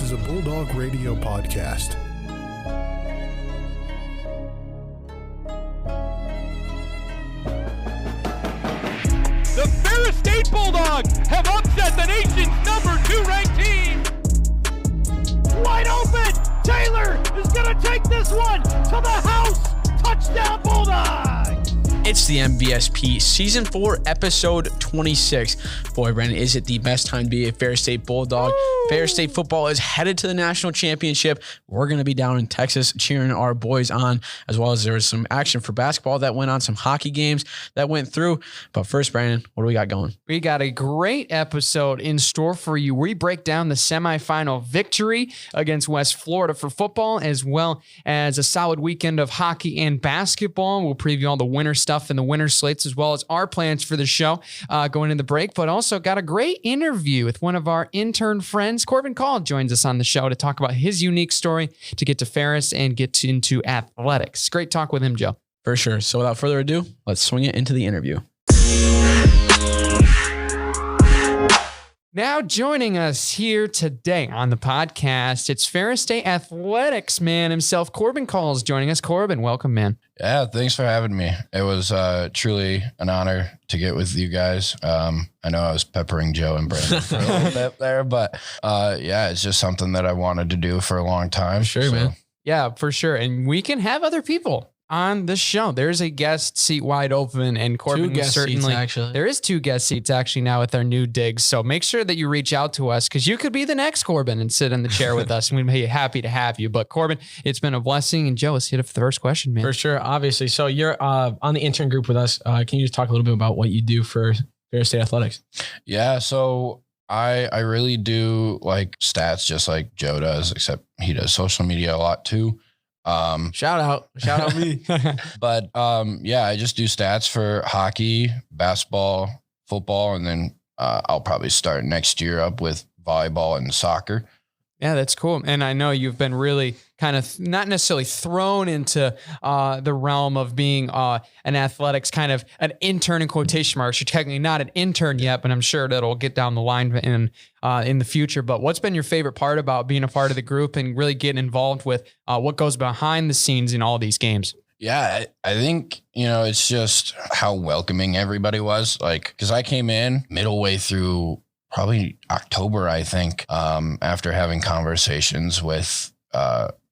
is a Bulldog radio podcast. The Ferris State Bulldogs have upset the nation's number 2 ranked team. Wide open! Taylor is going to take this one to the house! Touchdown Bulldogs! It's the MVSP Season 4, Episode 26. Boy, Brandon, is it the best time to be a Ferris State Bulldog? Woo! Ferris State football is headed to the national championship. We're going to be down in Texas cheering our boys on, as well as there was some action for basketball that went on, some hockey games that went through. But first, Brandon, what do we got going? We got a great episode in store for you. We break down the semifinal victory against West Florida for football, as well as a solid weekend of hockey and basketball. We'll preview all the winter stuff and the winter slates, as well as our plans for the show going into the break, but also got a great interview with one of our intern friends. Korbyn Kahl joins us on the show to talk about his unique story to get to Ferris and get into athletics. Great talk with him, Joe. For sure. So without further ado, let's swing it into the interview. Now joining us here today on the podcast, it's Ferris State Athletics man himself, Korbyn Kahl, is joining us. Korbyn, welcome, man. Yeah, thanks for having me. It was truly an honor to get with you guys. I know I was peppering Joe and Brandon for a little bit there, but yeah, it's just something that I wanted to do for a long time. Sure, man. Yeah, for sure. And we can have other people on the show. There's a guest seat wide open, and Korbyn certainly. There is 2 guest seats actually now with our new digs. So make sure that you reach out to us, because you could be the next Korbyn and sit in the chair with us, and we'd be happy to have you. But Korbyn, it's been a blessing. And Joe, let's hit it for the first question, man. For sure, obviously. So you're on the intern group with us. Can you just talk a little bit about what you do for Ferris State Athletics? Yeah, so I really do like stats just like Joe does, except he does social media a lot too. Shout out me. But yeah, I just do stats for hockey, basketball, football, and then I'll probably start next year up with volleyball and soccer. Yeah, that's cool. And I know you've been really kind of not necessarily thrown into the realm of being an athletics kind of an intern in quotation marks. You're technically not an intern yet, but I'm sure that'll get down the line in the future. But what's been your favorite part about being a part of the group and really getting involved with what goes behind the scenes in all these games? Yeah, I think, it's just how welcoming everybody was. Like, because I came in middle way through probably October, I think, after having conversations with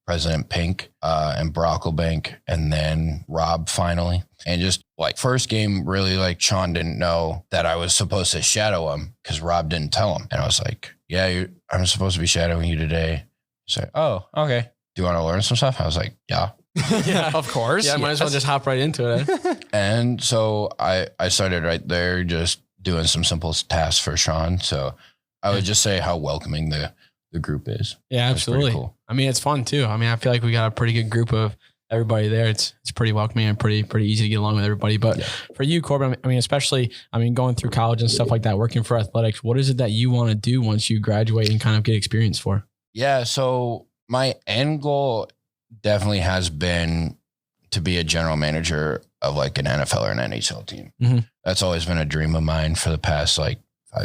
President Pink and Brocklebank, and then Rob finally. And just like first game, really like Sean didn't know that I was supposed to shadow him because Rob didn't tell him. And I was like, yeah, I'm supposed to be shadowing you today. He's like, oh, okay. Do you want to learn some stuff? I was like, yeah. Yeah, of course. Yeah, might as well just hop right into it. And so I started right there just doing some simple tasks for Sean. So I would just say how welcoming the group is. Yeah, absolutely. Cool. I mean, it's fun too. I mean, I feel like we got a pretty good group of everybody there. It's pretty welcoming and pretty easy to get along with everybody. But yeah. For you, Korbyn, I mean, especially, going through college and stuff like that, working for athletics, what is it that you want to do once you graduate and kind of get experience for? Yeah. So my end goal definitely has been to be a general manager of like an NFL or an NHL team. Mm-hmm. That's always been a dream of mine for the past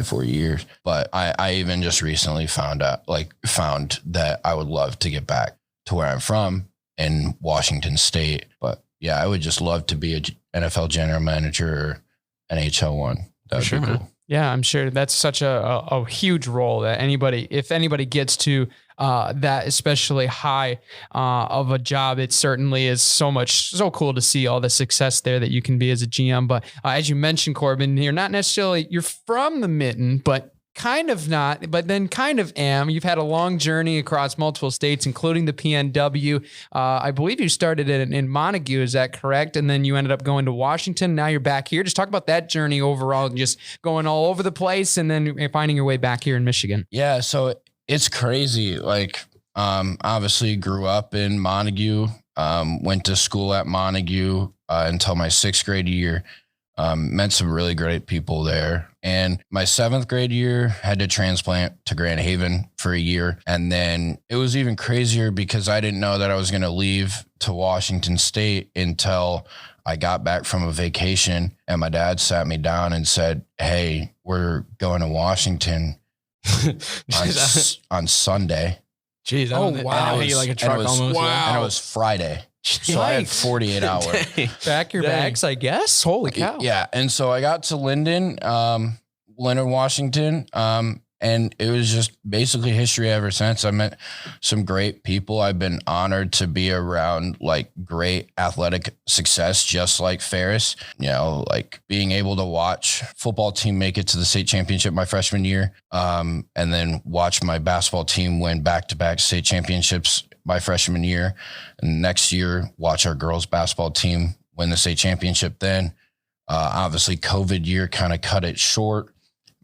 4 years. But I even just recently found that I would love to get back to where I'm from in Washington State. But yeah, I would just love to be a NFL general manager or NHL one. That would be cool. Man. Yeah, I'm sure that's such a huge role that if anybody gets to that especially high of a job, it certainly is so cool to see all the success there that you can be as a GM. But as you mentioned, Korbyn, you're from the Mitten, but kind of not, but then kind of am. You've had a long journey across multiple states, including the PNW. I believe you started in Montague, is that correct? And then you ended up going to Washington. Now you're back here. Just talk about that journey overall, just going all over the place and then finding your way back here in Michigan. Yeah, so it's crazy. Obviously grew up in Montague, went to school at Montague until my 6th grade year. Met some really great people there. And my 7th grade year had to transplant to Grand Haven for a year. And then it was even crazier because I didn't know that I was going to leave to Washington State until I got back from a vacation. And my dad sat me down and said, hey, we're going to Washington on Sunday. Jeez. Wow. Hit you like a truck almost. And it was Friday. So I had 48 hours. Back your bags, I guess. Holy cow. Yeah. And so I got to Linden, Washington. And it was just basically history ever since. I met some great people. I've been honored to be around like great athletic success, just like Ferris, like being able to watch football team make it to the state championship my freshman year. And then watch my basketball team win back-to-back state championships my freshman year. And next year, watch our girls basketball team win the state championship then. Obviously COVID year kind of cut it short.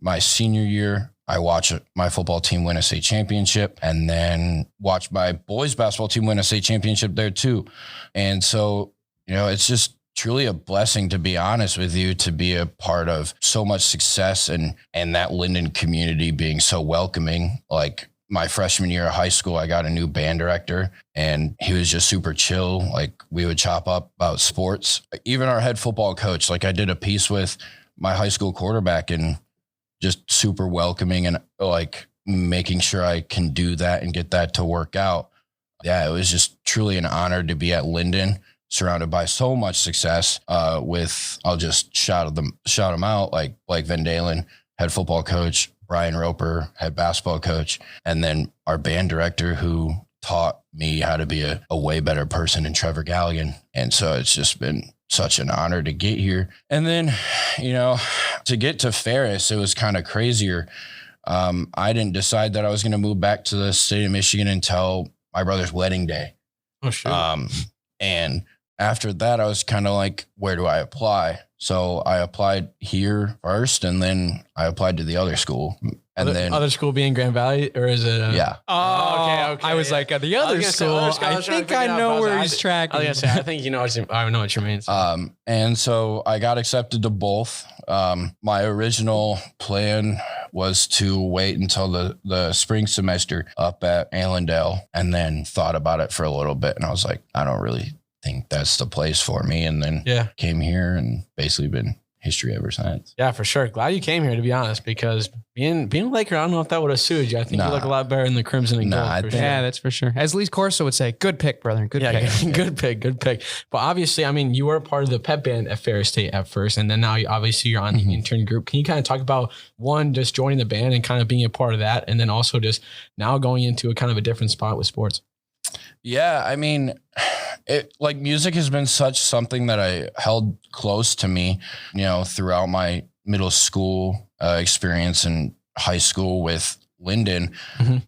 My senior year, I watched my football team win a state championship and then watch my boys basketball team win a state championship there too. And so, it's just truly a blessing, to be honest with you, to be a part of so much success and that Linden community being so welcoming. Like my freshman year of high school, I got a new band director and he was just super chill. Like we would chop up about sports. Even our head football coach, like I did a piece with my high school quarterback and just super welcoming and like making sure I can do that and get that to work out. Yeah, it was just truly an honor to be at Linden, surrounded by so much success with, I'll just shout them out, like Blake Van Dalen, head football coach, Brian Roper, head basketball coach, and then our band director who taught me how to be a way better person than Trevor Galligan. And so it's just been such an honor to get here. And then, to get to Ferris, it was kind of crazier. I didn't decide that I was going to move back to the state of Michigan until my brother's wedding day. Oh, sure. And after that, I was kind of like, where do I apply? So I applied here first, and then I applied to the other school. And then other school being Grand Valley, or is it? Yeah. Oh, okay. I was like, the other school. I think I know where he's tracking. I was gonna say, I think I know what you mean. And so I got accepted to both. My original plan was to wait until the spring semester up at Allendale, and then thought about it for a little bit. And I was like, I don't really think that's the place for me. And then came here and basically been history ever since. Yeah, for sure. Glad you came here, to be honest, because being a Laker, I don't know if that would have suited you. I think you look a lot better in the crimson and gold. Yeah, that's for sure. As Lee Corso would say, good pick, brother. Good pick. Good pick. But obviously, I mean, you were a part of the pep band at Ferris State at first, and then now obviously you're on the intern group. Can you kind of talk about one, just joining the band and kind of being a part of that, and then also just now going into a kind of a different spot with sports? Yeah, I mean, music has been something that I held close to me, throughout my middle school experience and high school with Linden,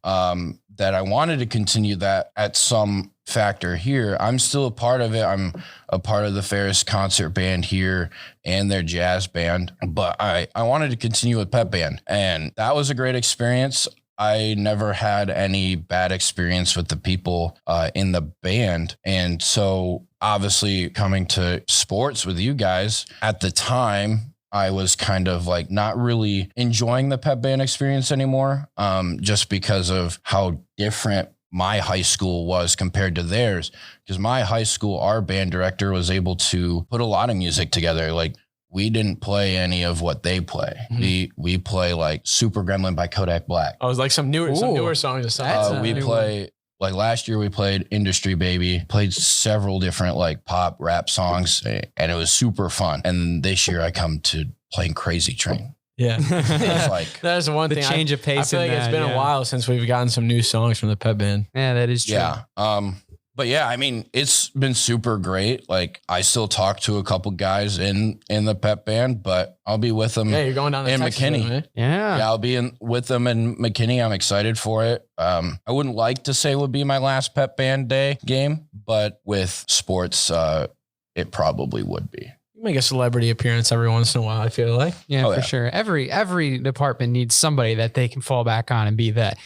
that I wanted to continue that at some factor here. I'm still a part of it. I'm a part of the Ferris concert band here and their jazz band, but I wanted to continue with pep band, and that was a great experience. I never had any bad experience with the people in the band. And so obviously coming to sports with you guys at the time, I was kind of like not really enjoying the pep band experience anymore, just because of how different my high school was compared to theirs. Because my high school, our band director was able to put a lot of music together. Like, we didn't play any of what they play. We play like Super Gremlin by Kodak Black. I was like some newer songs. We play like last year we played Industry Baby, played several different like pop rap songs, and it was super fun. And this year I come to playing Crazy Train. Yeah. It's like that is one thing. Change of pace. I feel like it's been a while since we've gotten some new songs from the pep band. Yeah, that is true. Yeah. But yeah, I mean, it's been super great. Like, I still talk to a couple guys in the pep band, but I'll be with them. Yeah, you're going down to Texas, McKinney. Right? Yeah, I'll be with them in McKinney. I'm excited for it. I wouldn't like to say it would be my last pep band day game, but with sports, it probably would be. You make a celebrity appearance every once in a while, I feel like. Yeah, for sure. Every department needs somebody that they can fall back on and be that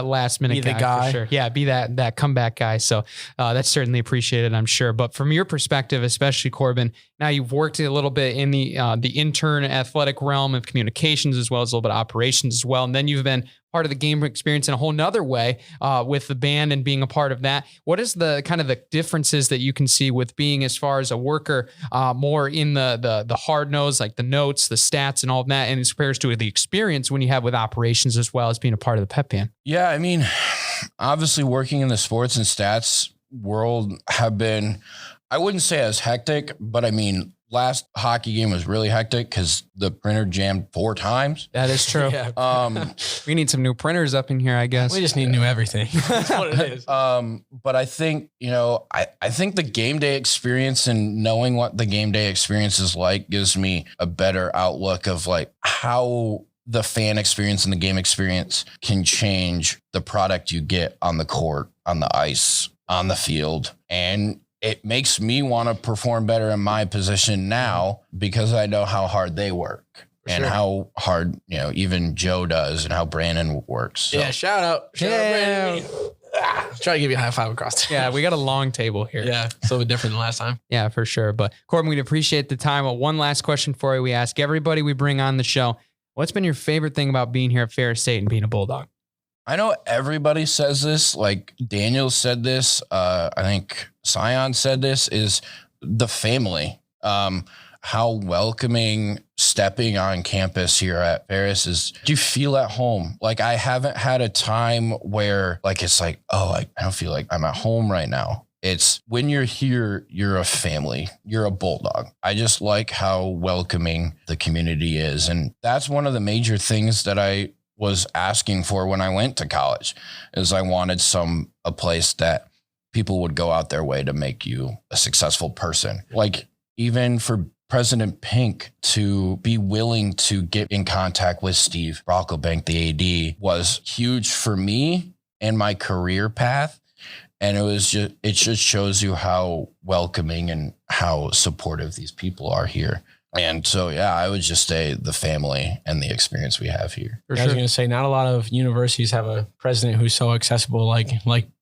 last minute guy. For sure. Yeah, be that comeback guy. So that's certainly appreciated, I'm sure. But from your perspective, especially Korbyn, now you've worked a little bit in the intern athletic realm of communications, as well as a little bit of operations as well. And then you've been part of the game experience in a whole nother way with the band and being a part of that. What is the kind of the differences that you can see with being as far as a worker more in the hard nose, like the notes, the stats and all of that, and as compared to the experience when you have with operations as well as being a part of the pep band? Yeah, I mean, obviously working in the sports and stats world have been, I wouldn't say as hectic, but I mean, last hockey game was really hectic because the printer jammed 4 times. That is true. We need some new printers up in here, I guess. We just need new everything. That's what it is. But I think, I think the game day experience and knowing what the game day experience is like gives me a better outlook of like how the fan experience and the game experience can change the product you get on the court, on the ice, on the field. And it makes me want to perform better in my position now because I know how hard they work and how hard, even Joe does and how Brandon works. So. Yeah, shout out Brandon. Try to give you a high five across. Yeah, we got a long table here. Yeah, it's a little bit different than last time. Yeah, for sure. But Korbyn, we'd appreciate the time. One last question for you. We ask everybody we bring on the show, what's been your favorite thing about being here at Ferris State and being a Bulldog? I know everybody says this, like Daniel said this. I think Sion said this, is the family. How welcoming stepping on campus here at Ferris is. Do you feel at home? Like I haven't had a time where like, it's like, I don't feel like I'm at home right now. It's when you're here, you're a family, you're a Bulldog. I just like how welcoming the community is. And that's one of the major things that I was asking for when I went to college, is I wanted a place that people would go out their way to make you a successful person. Like even for President Pink to be willing to get in contact with Steve Brocklebank, the AD, was huge for me and my career path. And it just shows you how welcoming and how supportive these people are here. And so, I would just say the family and the experience we have here. I was going to say, not a lot of universities have a president who's so accessible, like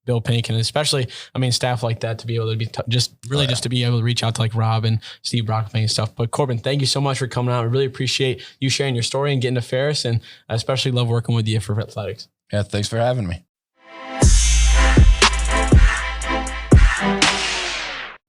Bill Pink, and especially, staff like that to be able to be just to be able to reach out to like Rob and Steve Brockman and stuff. But Korbyn, thank you so much for coming out. I really appreciate you sharing your story and getting to Ferris, and I especially love working with you for athletics. Yeah, thanks for having me.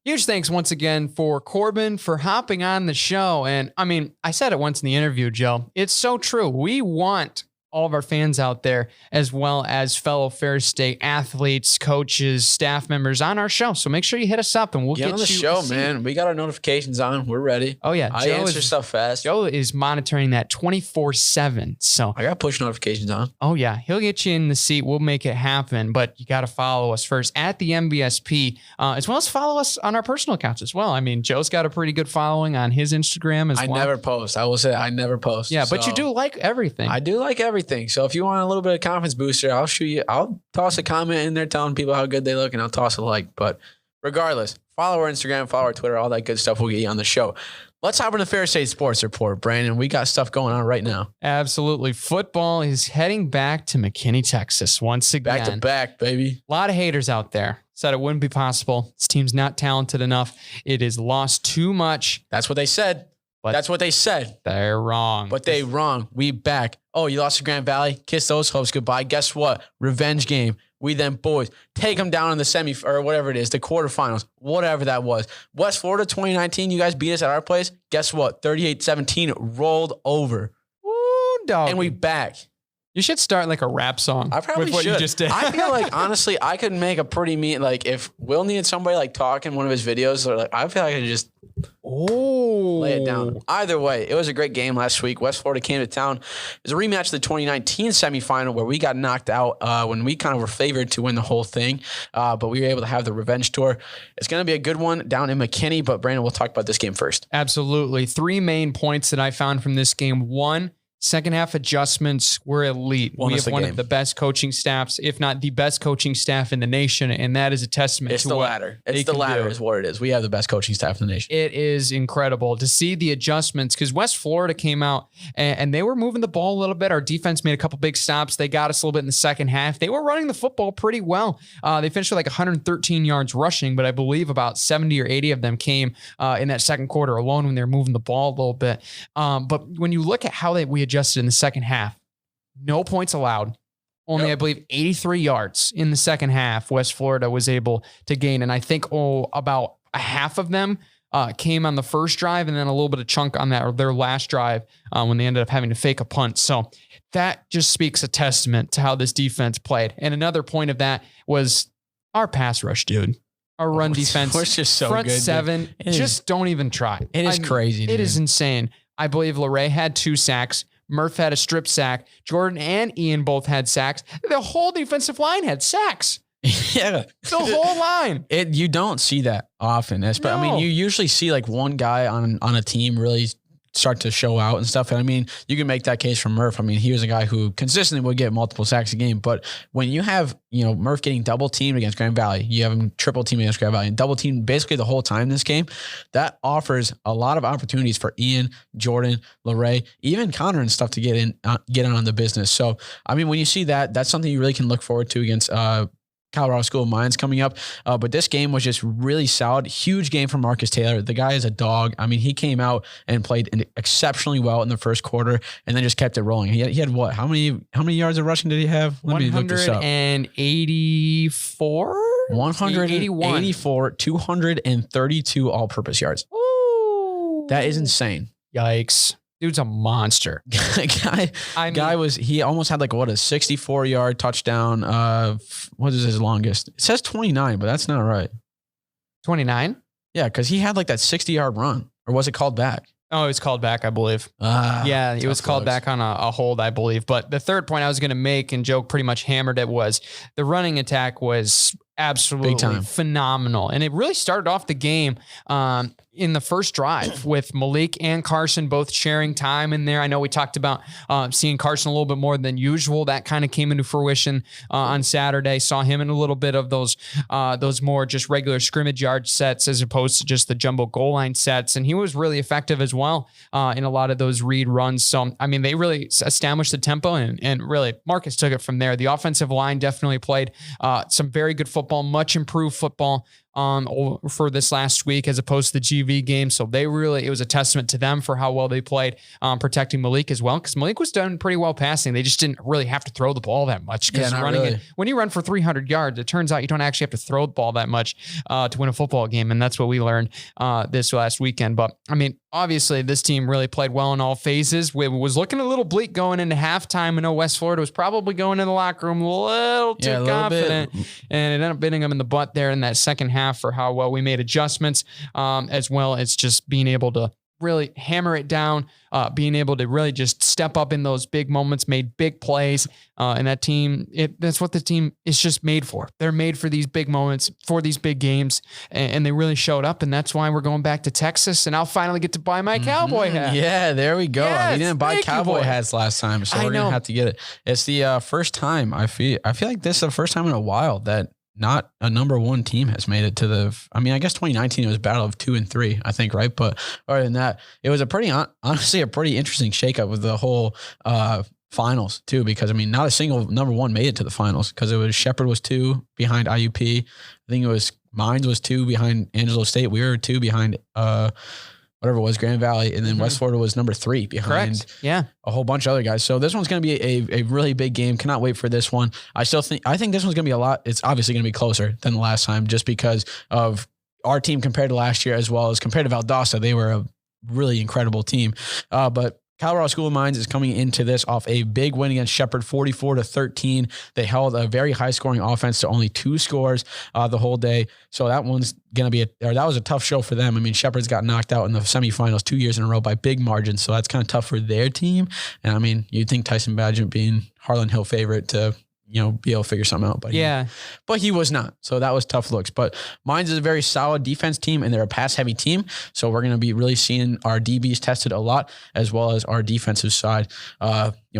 Huge thanks once again for Korbyn for hopping on the show. And I said it once in the interview, Joe, it's so true. We want all of our fans out there, as well as fellow Ferris State athletes, coaches, staff members on our show. So make sure you hit us up and we'll get on the you show, man. We got our notifications on. We're ready. Oh yeah. I answer stuff fast. Joe is monitoring that 24/7. So I got push notifications on. Oh yeah. He'll get you in the seat. We'll make it happen, but you got to follow us first at the MBSP, as well as follow us on our personal accounts as well. Joe's got a pretty good following on his Instagram as well. I never post. I will say I never post. Yeah, but you do like everything. I do like everything. So if you want a little bit of confidence booster, I'll toss a comment in there telling people how good they look, and I'll toss a like. But regardless, follow our Instagram, follow our Twitter, all that good stuff will get you on the show. Let's hop into Ferris State Sports Report, Brandon. We got stuff going on right now. Absolutely. Football is heading back to McKinney, Texas once again. Back to back, baby. A lot of haters out there said it wouldn't be possible. This team's not talented enough. It has lost too much. That's what they said. But that's what they said. They're wrong. But they wrong. We back. Oh, you lost to Grand Valley? Kiss those hopes goodbye. Guess what? Revenge game. We then boys take them down in the semi or whatever it is, the quarterfinals, whatever that was. West Florida 2019, you guys beat us at our place. Guess what? 38-17 rolled over. Ooh, dog. And we back. You should start like a rap song. I probably with what should. You just did. I feel like honestly, I could make a pretty mean, like if Will needed somebody like talk in one of his videos, or like I feel like I could just lay it down. Either way, it was a great game last week. West Florida came to town. It was a rematch of the 2019 semifinal where we got knocked out when we kind of were favored to win the whole thing, but we were able to have the revenge tour. It's going to be a good one down in McKinney, but Brandon, we'll talk about this game first. Absolutely. 3 main points that I found from this game. 1, second half adjustments were elite. We have one of the best coaching staffs, if not the best coaching staff in the nation, and that is a testament to the ladder. It's the ladder is what it is. We have the best coaching staff in the nation. It is incredible to see the adjustments because West Florida came out and they were moving the ball a little bit. Our defense made a couple big stops. They got us a little bit in the second half. They were running the football pretty well. They finished with like 113 yards rushing, but I believe about 70 or 80 of them came in that second quarter alone when they were moving the ball a little bit. But when you look at how we adjusted in the second half, no points allowed. Only, I believe, 83 yards in the second half West Florida was able to gain. And I think about a half of them came on the first drive and then a little bit of chunk on that or their last drive when they ended up having to fake a punt. So that just speaks a testament to how this defense played. And another point of that was our pass rush, dude. Our run defense, was just so front good, seven, just don't even try. It is crazy, dude. It is insane. I believe LeRae had 2 sacks. Murph had a strip sack. Jordan and Ian both had sacks. The whole defensive line had sacks. Yeah. The whole line. You don't see that often. But I mean, you usually see like one guy on a team really start to show out and stuff. And I mean, you can make that case for Murph. I mean, he was a guy who consistently would get multiple sacks a game. But when you have, Murph getting double teamed against Grand Valley, you have him triple teamed against Grand Valley and double teamed basically the whole time in this game, that offers a lot of opportunities for Ian, Jordan, LeRae, even Connor and stuff to get in on the business. So, I mean, when you see that, that's something you really can look forward to against Colorado School of Mines coming up. But this game was just really solid. Huge game for Marcus Taylor. The guy is a dog. I mean, he came out and played exceptionally well in the first quarter and then just kept it rolling. He had what? How many yards of rushing did he have? Let me look this up. 184? 184, 232 all-purpose yards. Ooh. That is insane. Yikes. Dude's a monster. He almost had like a 64-yard touchdown. What is his longest? It says 29, but that's not right. 29? Yeah, because he had like that 60-yard run. Or was it called back? Oh, it was called back, I believe. Yeah, it was called back on a hold, I believe. But the third point I was going to make, and Joe pretty much hammered it, was the running attack was absolutely phenomenal. And it really started off the game in the first drive with Malik and Carson both sharing time in there. I know we talked about seeing Carson a little bit more than usual. That kind of came into fruition on Saturday. Saw him in a little bit of those more just regular scrimmage yard sets as opposed to just the jumbo goal line sets. And he was really effective as well in a lot of those read runs. So, I mean, they really established the tempo and really Marcus took it from there. The offensive line definitely played some very good football, much improved football for this last week as opposed to the GV game. So it was a testament to them for how well they played protecting Malik as well. Because Malik was done pretty well passing. They just didn't really have to throw the ball that much. Because when you run for 300 yards, it turns out you don't actually have to throw the ball that much to win a football game. And that's what we learned this last weekend. But I mean, obviously this team really played well in all phases. We was looking a little bleak going into halftime. I know West Florida was probably going in the locker room a little too confident. And it ended up biting them in the butt there in that second half for how well we made adjustments, as well as just being able to really hammer it down, being able to really just step up in those big moments, made big plays. And that team, that's what the team is just made for. They're made for these big moments, for these big games, and they really showed up. And that's why we're going back to Texas, and I'll finally get to buy my cowboy hat. Yeah, there we go. Yes, we didn't buy cowboy hats last time, so we're going to have to get it. It's the first time I feel like this is the first time in a while that not a number one team has made it to I guess 2019 it was a battle of 2 and 3, I think, right? But other than that, it was honestly a pretty interesting shakeup with the whole finals too, because I mean, not a single number one made it to the finals because it was Shepherd was 2 behind IUP. I think it was Mines was 2 behind Angelo State. We were 2 behind whatever it was, Grand Valley, and then West Florida was number 3 behind a whole bunch of other guys. So this one's going to be a really big game. Cannot wait for this one. I think this one's going to be it's obviously going to be closer than the last time just because of our team compared to last year as well as compared to Valdosta. They were a really incredible team. But Colorado School of Mines is coming into this off a big win against Shepherd, 44-13. They held a very high-scoring offense to only 2 scores the whole day. So that one's going to be that was a tough show for them. I mean, Shepherd's got knocked out in the semifinals 2 years in a row by big margins, so that's kind of tough for their team. And I mean, you'd think Tyson Badgett being Harlan Hill favorite to be able to figure something out. But he was not. So that was tough looks. But Mines is a very solid defense team, and they're a pass-heavy team. So we're going to be really seeing our DBs tested a lot, as well as our defensive side.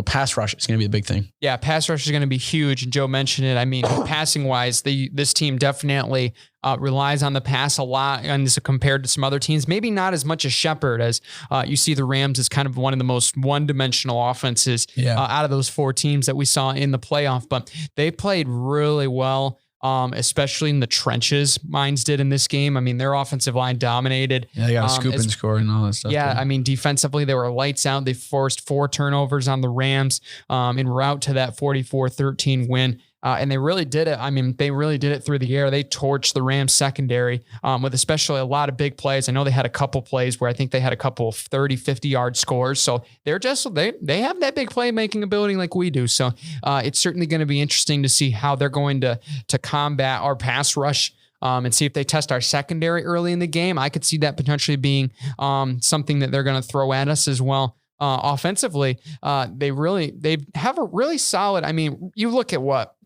Pass rush is going to be the big thing. Yeah, pass rush is going to be huge. And Joe mentioned it. I mean, passing-wise, this team definitely relies on the pass a lot and compared to some other teams. Maybe not as much as Shepherd, as you see the Rams as kind of one of the most one-dimensional offenses out of those 4 teams that we saw in the playoff. But they played really well, especially in the trenches. Mines did in this game. I mean, their offensive line dominated. Yeah, they got a scoop and score and all that stuff. Yeah, I mean, defensively, they were lights out. They forced 4 turnovers on the Rams en route to that 44-13 win. And they really did it. I mean, they really did it through the air. They torched the Rams secondary with especially a lot of big plays. I know they had a couple plays where I think they had a couple of 30, 50-yard scores. So they're just, they have that big playmaking ability like we do. So it's certainly going to be interesting to see how they're going to combat our pass rush. And see if they test our secondary early in the game. I could see that potentially being something that they're going to throw at us as well. Offensively, they have a really solid. I mean, you look at what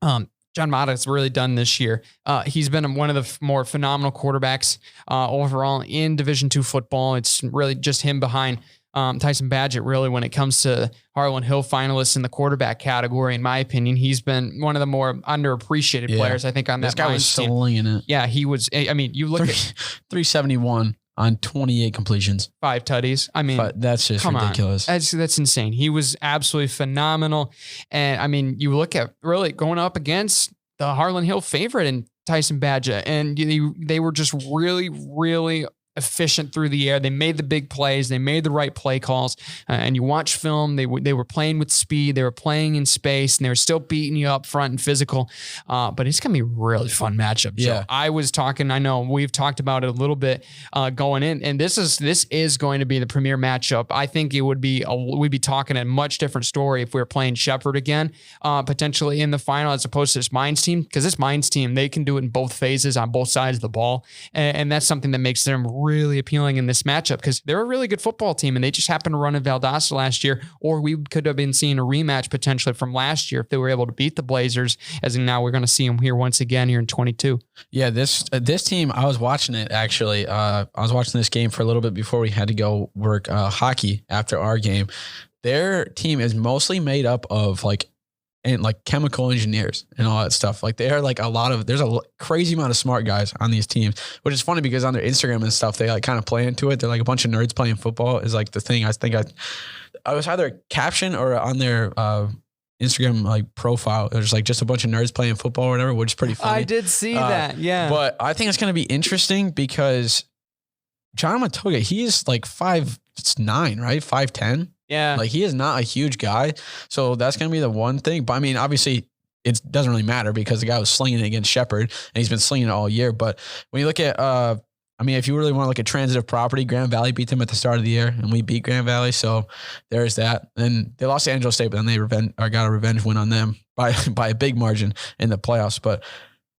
John Mata's really done this year. He's been one of the more phenomenal quarterbacks overall in Division II football. It's really just him behind Tyson Badgett, really, when it comes to Harlan Hill finalists in the quarterback category. In my opinion, he's been one of the more underappreciated players, I think, on that team. This guy was slinging it. Yeah, he was. I mean, you look at 371 on 28 completions, 5 tutties. I mean, but that's just ridiculous. That's insane. He was absolutely phenomenal. And I mean, you look at really going up against the Harlan Hill favorite and Tyson Badgett, and they were just really, really efficient through the air. They made the big plays. They made the right play calls. And you watch film, they were playing with speed. They were playing in space, and they were still beating you up front and physical. But it's going to be a really fun matchup. Yeah. So I was talking, I know we've talked about it a little bit going in, and this is going to be the premier matchup. I think it would be, we'd be talking a much different story if we were playing Shepherd again, potentially in the final, as opposed to this Mines team, because this Mines team, they can do it in both phases on both sides of the ball. And that's something that makes them really appealing in this matchup, because they're a really good football team and they just happened to run in Valdosta last year, or we could have been seeing a rematch potentially from last year if they were able to beat the Blazers, as in now we're going to see them here once again here in 22. Yeah, this team, I was watching it actually. I was watching this game for a little bit before we had to go work hockey after our game. Their team is mostly made up of like chemical engineers and all that stuff. Like they are like there's a crazy amount of smart guys on these teams, which is funny because on their Instagram and stuff, they like kind of play into it. They're like a bunch of nerds playing football is like the thing. I think I was either a caption or on their Instagram like profile. There's like just a bunch of nerds playing football or whatever, which is pretty funny. I did see that. Yeah. But I think it's going to be interesting because John Matoga, he's like 5'9", right? 5'10". Yeah. Like he is not a huge guy. So that's going to be the one thing. But I mean, obviously it doesn't really matter because the guy was slinging it against Shepherd and he's been slinging it all year. But when you look at, I mean, if you really want to look at transitive property, Grand Valley beat them at the start of the year and we beat Grand Valley. So there's that. And they lost to Angelo State, but then they got a revenge win on them by a big margin in the playoffs. But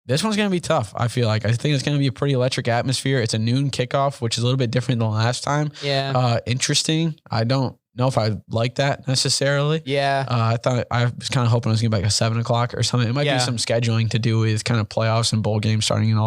this one's going to be tough, I feel like. I think it's going to be a pretty electric atmosphere. It's a noon kickoff, which is a little bit different than last time. Yeah. Interesting. I don't know if I like that necessarily. Yeah. I was kind of hoping it was going to be like a 7 o'clock or something. It might be some scheduling to do with kind of playoffs and bowl games starting and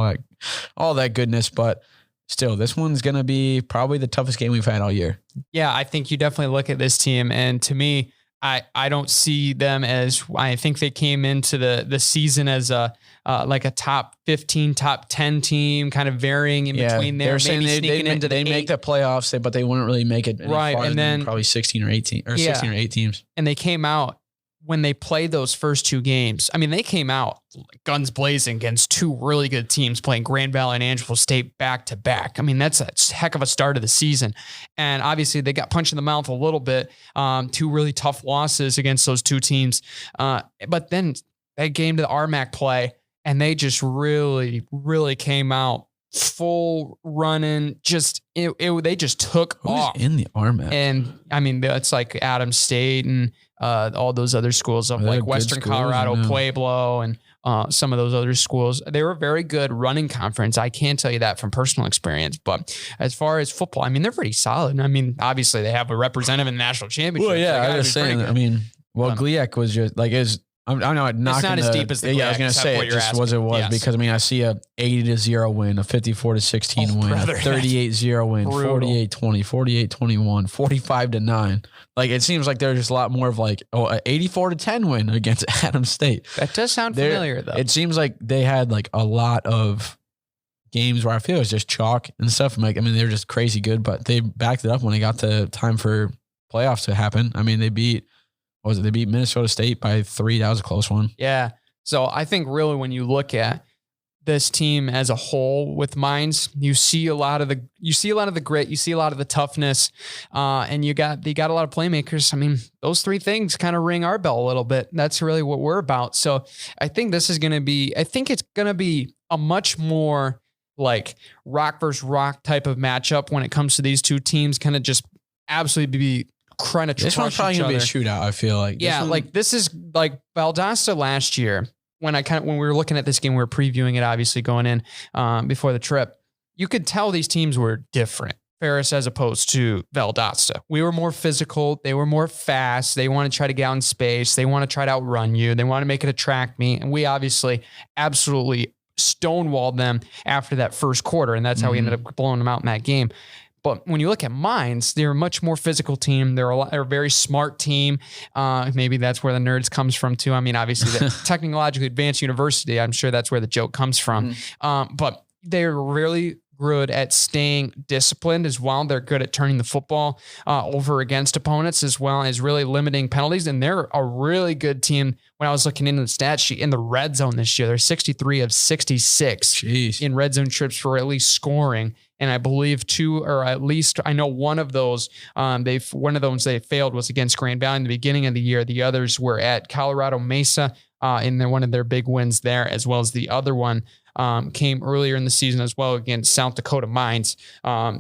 all that goodness. But still, this one's going to be probably the toughest game we've had all year. Yeah, I think you definitely look at this team, and to me, I don't see them as, I think they came into the season as like a top 15, top 10 team, kind of varying in between there. They're saying they make the playoffs, but they wouldn't really make it right. And then probably 16 or 18 or 16 or 8 teams. And they came out when they played those first 2 games. I mean, they came out guns blazing against 2 really good teams playing Grand Valley and Angelo State back to back. I mean, that's a heck of a start of the season. And obviously they got punched in the mouth a little bit. 2 really tough losses against those 2 teams. But then they came to the RMAC play and they just really, really came out full running. They just took off in the RMAC. And I mean, it's like Adams State and all those other schools of like Western Colorado, Pueblo, and some of those other schools. They were a very good running conference. I can tell you that from personal experience. But as far as football, I mean, they're pretty solid. I mean, obviously they have a representative in the national championship. Well, yeah, I was saying. I mean, GLIAC was just like I'm not it's not as deep as the I was going to say it just was because I mean I see a 80-0 win, a 54-16 win, a 38-0 win, 48-20, 48-21, 45-9. Like it seems like there's just a lot more of like an 84-10 win against Adams State. That does sound familiar though. It seems like they had like a lot of games where I feel it's just chalk and stuff. Like I mean they're just crazy good, but they backed it up when they got to time for playoffs to happen. I mean they beat Minnesota State by 3. That was a close one. Yeah. So I think really when you look at this team as a whole with Mines. You see a lot of the grit, you see a lot of the toughness, and you got a lot of playmakers. I mean, those three things kind of ring our bell a little bit. That's really what we're about. So I think it's going to be a much more like rock versus rock type of matchup when it comes to these two teams. Kind of just absolutely be trying to crush each other. This one's probably going to be a shootout, I feel like. This is like Valdosta last year. When we were looking at this game, we were previewing it, obviously going in before the trip. You could tell these teams were different. Ferris as opposed to Valdosta. We were more physical. They were more fast. They want to try to get out in space. They want to try to outrun you. They want to make it a track meet. And we obviously absolutely stonewalled them after that first quarter. And that's how we ended up blowing them out in that game. But when you look at Mines, they're a much more physical team. They're a very smart team. Maybe that's where the nerds comes from too. I mean, obviously the technologically advanced university, I'm sure that's where the joke comes from. But they're really good at staying disciplined as well. They're good at turning the football over against opponents as well as really limiting penalties. And they're a really good team. When I was looking into the stat sheet in the red zone this year, they're 63 of 66 in red zone trips for at least scoring. And I believe I know one of those they failed was against Grand Valley in the beginning of the year. The others were at Colorado Mesa in one of their big wins there, as well as the other one came earlier in the season as well against South Dakota Mines